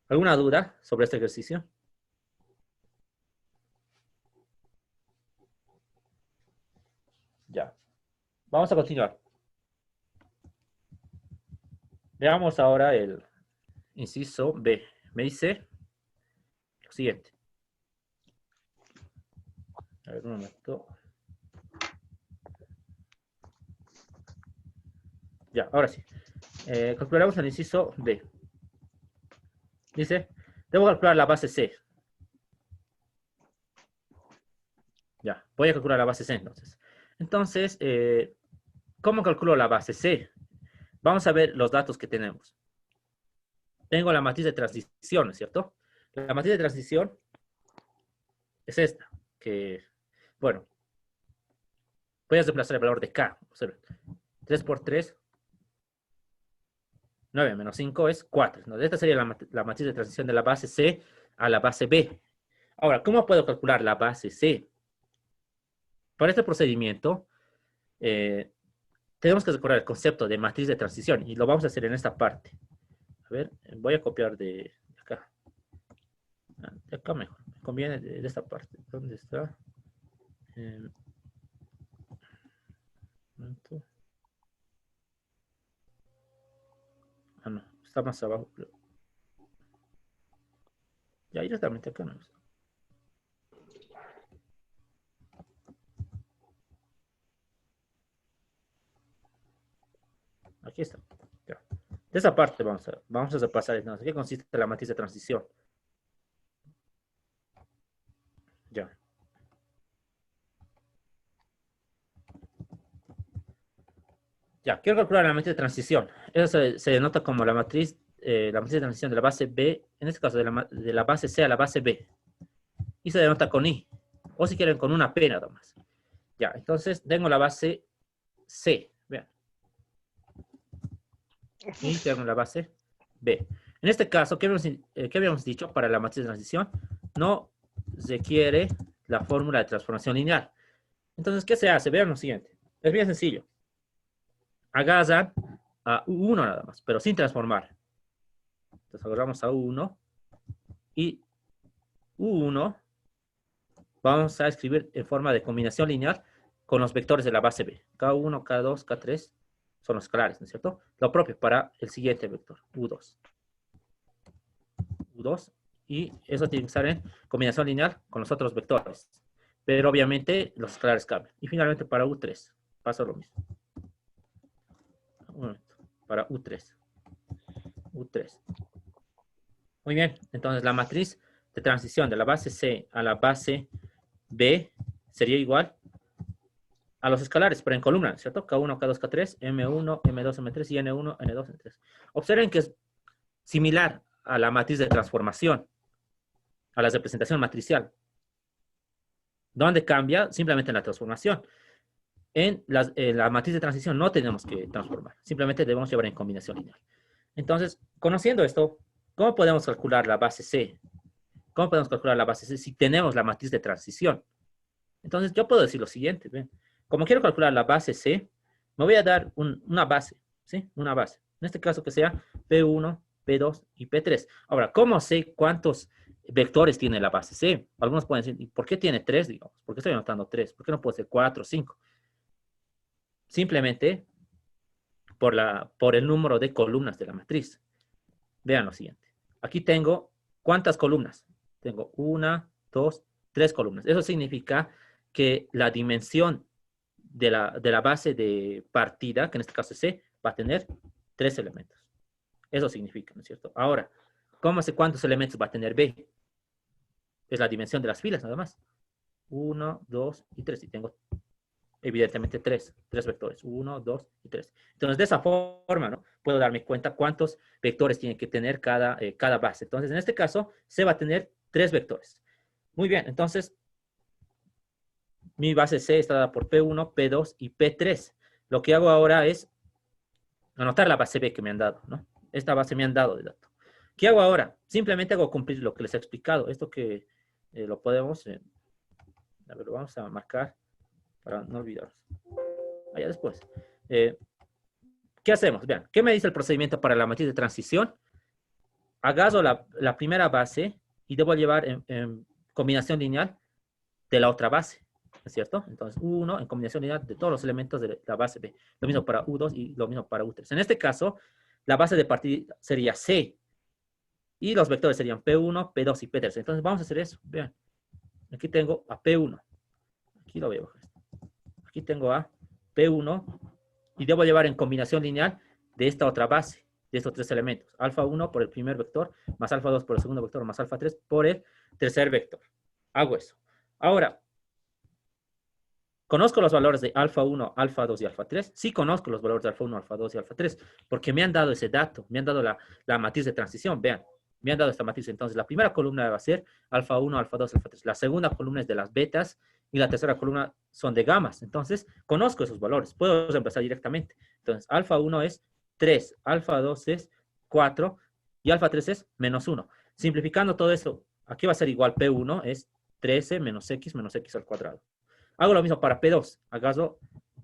¿Alguna duda sobre este ejercicio? Ya. Vamos a continuar. Veamos ahora el inciso B. Me dice lo siguiente. A ver, un momento. Ya, ahora sí. Calcularemos el inciso B. Dice, debo calcular la base C. Ya, voy a calcular la base C entonces. Entonces, ¿cómo calculo la base C? Vamos a ver los datos que tenemos. Tengo la matriz de transición, ¿no es cierto? La matriz de transición es esta, que, bueno, voy a reemplazar el valor de K. Observen. 3 por 3, 9 menos 5 es 4. ¿No? Esta sería la matriz de transición de la base C a la base B. Ahora, ¿cómo puedo calcular la base C? Para este procedimiento, tenemos que recordar el concepto de matriz de transición y lo vamos a hacer en esta parte. A ver, voy a copiar de acá. De acá mejor. Me conviene de esta parte. ¿Dónde está? No, está más abajo. Ya directamente acá no está. Aquí está. Ya. De esa parte vamos a repasar entonces. ¿Qué consiste la matriz de transición? Ya. Ya, quiero calcular la matriz de transición. Eso se denota como la matriz de transición de la base B, en este caso de la base C a la base B. Y se denota con I. O si quieren con una P nada más. Ya, entonces tengo la base C. Vean. Y tengo la base B. En este caso, ¿qué habíamos dicho para la matriz de transición? No requiere la fórmula de transformación lineal. Entonces, ¿qué se hace? Vean lo siguiente. Es bien sencillo. Agarran a U1 nada más, pero sin transformar. Entonces agarramos a U1 y U1 vamos a escribir en forma de combinación lineal con los vectores de la base B. K1, K2, K3 son los escalares, ¿no es cierto? Lo propio para el siguiente vector, U2. U2 y eso tiene que estar en combinación lineal con los otros vectores. Pero obviamente los escalares cambian. Y finalmente para U3 pasa lo mismo. Un momento, para U3. U3. Muy bien, entonces la matriz de transición de la base C a la base B sería igual a los escalares, pero en columna, ¿cierto? K1, K2, K3, M1, M2, M3 y N1, N2, N3. Observen que es similar a la matriz de transformación, a la representación matricial. ¿Dónde cambia? Simplemente en la transformación. En la matriz de transición no tenemos que transformar, simplemente debemos llevar en combinación lineal. Entonces, conociendo esto, ¿cómo podemos calcular la base C? ¿Cómo podemos calcular la base C si tenemos la matriz de transición? Entonces, yo puedo decir lo siguiente, ¿ven? Como quiero calcular la base C, me voy a dar una base, ¿sí? Una base. En este caso que sea P1, P2 y P3. Ahora, ¿cómo sé cuántos vectores tiene la base C? Algunos pueden decir, ¿y por qué tiene 3, digamos? ¿Por qué estoy anotando 3? ¿Por qué no puede ser 4 o 5? Simplemente por el número de columnas de la matriz. Vean lo siguiente. Aquí tengo, ¿cuántas columnas? Tengo 1, 2, 3 columnas. Eso significa que la dimensión de la base de partida, que en este caso es C, va a tener 3 elementos. Eso significa, ¿no es cierto? Ahora, ¿cómo sé cuántos elementos va a tener B? Es la dimensión de las filas, nada más. 1, 2 y 3. Y tengo evidentemente tres vectores, 1, 2 y 3. Entonces, de esa forma, ¿no? Puedo darme cuenta cuántos vectores tiene que tener cada base. Entonces, en este caso, C va a tener 3 vectores. Muy bien, entonces, mi base C está dada por P1, P2 y P3. Lo que hago ahora es anotar la base B que me han dado, ¿no? Esta base me han dado de dato. ¿Qué hago ahora? Simplemente hago cumplir lo que les he explicado. Esto que lo podemos, a ver, lo vamos a marcar para no olvidarnos. Allá después. ¿Qué hacemos? Vean, ¿qué me dice el procedimiento para la matriz de transición? Agarro la primera base y debo llevar en combinación lineal de la otra base, ¿no es cierto? Entonces, U1 en combinación lineal de todos los elementos de la base B. Lo mismo para U2 y lo mismo para U3. En este caso, la base de partida sería C. Y los vectores serían P1, P2 y P3. Entonces, vamos a hacer eso. Vean. Aquí tengo a P1. Aquí lo veo. Aquí tengo a P1 y debo llevar en combinación lineal de esta otra base, de estos tres elementos. Alfa 1 por el primer vector, más alfa 2 por el segundo vector, más alfa 3 por el tercer vector. Hago eso. Ahora, ¿conozco los valores de alfa 1, alfa 2 y alfa 3? Sí conozco los valores de alfa 1, alfa 2 y alfa 3, porque me han dado ese dato, me han dado la matriz de transición. Vean, me han dado esta matriz. Entonces, la primera columna va a ser alfa 1, alfa 2, alfa 3. La segunda columna es de las betas y la tercera columna son de gamas. Entonces, conozco esos valores. Puedo reemplazar directamente. Entonces, alfa 1 es 3, alfa 2 es 4 y alfa 3 es menos 1. Simplificando todo eso, aquí va a ser igual P1 es 13 menos x al cuadrado. Hago lo mismo para P2. Agarro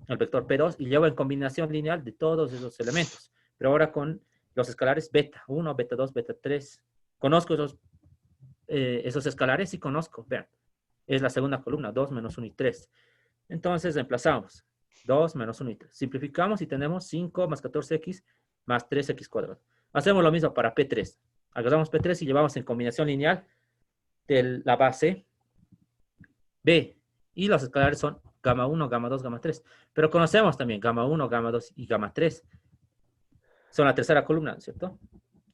el vector P2 y llevo en combinación lineal de todos esos elementos. Pero ahora con los escalares beta 1, beta 2, beta 3. ¿Conozco esos escalares? Sí conozco. Vean. Es la segunda columna, 2 menos 1 y 3. Entonces reemplazamos 2 menos 1 y 3. Simplificamos y tenemos 5 más 14x más 3x cuadrado. Hacemos lo mismo para P3. Agarramos P3 y llevamos en combinación lineal de la base B. Y los escalares son gamma 1, gamma 2, gamma 3. Pero conocemos también gamma 1, gamma 2 y gamma 3. Son la tercera columna, ¿cierto?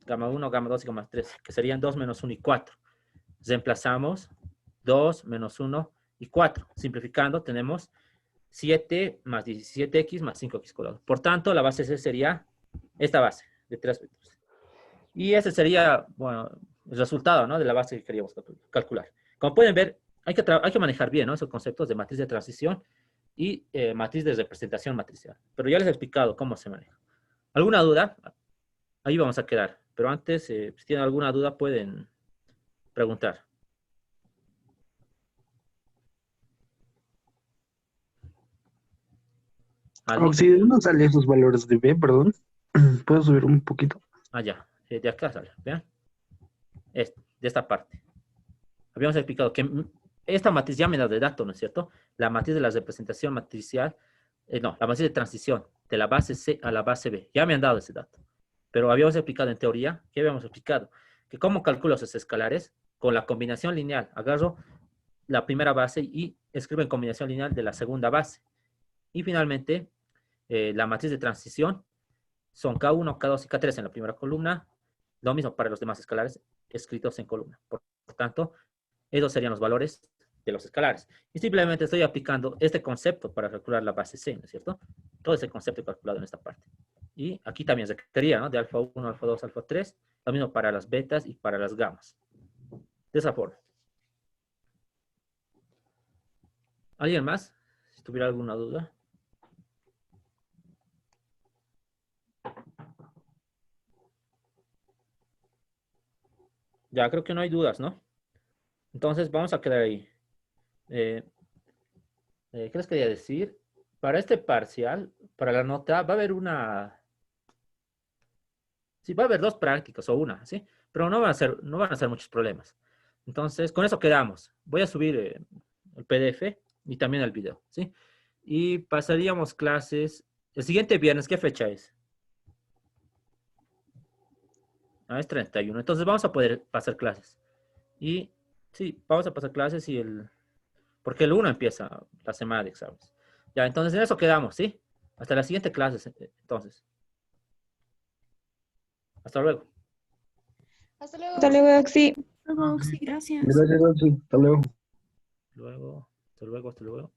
Gamma 1, gamma 2 y gamma 3, que serían 2 menos 1 y 4. Reemplazamos 2 menos 1 y 4. Simplificando, tenemos 7 más 17x más 5x cuadrado. Por tanto, la base C sería esta base de 3 vectores. Y ese sería, bueno, el resultado, ¿no?, de la base que queríamos calcular. Como pueden ver, hay que manejar bien, ¿no?, esos conceptos de matriz de transición y matriz de representación matricial. Pero ya les he explicado cómo se maneja. ¿Alguna duda? Ahí vamos a quedar. Pero antes, si tienen alguna duda, pueden preguntar. ¿Alguien? Si de dónde salen esos valores de B, perdón. ¿Puedo subir un poquito? Ah, ya. De acá sale. Vean. De esta parte. Habíamos explicado que esta matriz ya me da de dato, ¿no es cierto? La matriz de la representación matricial, no, la matriz de transición de la base C a la base B. Ya me han dado ese dato. Pero habíamos explicado en teoría, ¿qué habíamos explicado? Que cómo calculo esos escalares con la combinación lineal. Agarro la primera base y escribo en combinación lineal de la segunda base. Y finalmente, la matriz de transición son K1, K2 y K3 en la primera columna. Lo mismo para los demás escalares escritos en columna. Por tanto, esos serían los valores de los escalares. Y simplemente estoy aplicando este concepto para calcular la base C, ¿no es cierto? Todo ese concepto calculado en esta parte. Y aquí también se requería, ¿no?, de alfa 1, alfa 2, alfa 3. Lo mismo para las betas y para las gamas. De esa forma. ¿Alguien más? Si tuviera alguna duda. Ya, creo que no hay dudas, ¿no? Entonces, vamos a quedar ahí. ¿Qué les quería decir? Para este parcial, para la nota, va a haber una... Sí, va a haber 2 prácticas o una, ¿sí? Pero no van a ser muchos problemas. Entonces, con eso quedamos. Voy a subir el PDF y también el video, ¿sí? Y pasaríamos clases... El siguiente viernes, ¿qué fecha es? Es 31. Entonces vamos a poder pasar clases. Y sí, vamos a pasar clases porque el 1 empieza la semana de exámenes. Ya, entonces en eso quedamos, ¿sí? Hasta la siguiente clase, entonces. Hasta luego. Hasta luego. Hasta luego, Axi. Luego, sí, gracias. Gracias, Axel. Hasta luego. Hasta luego.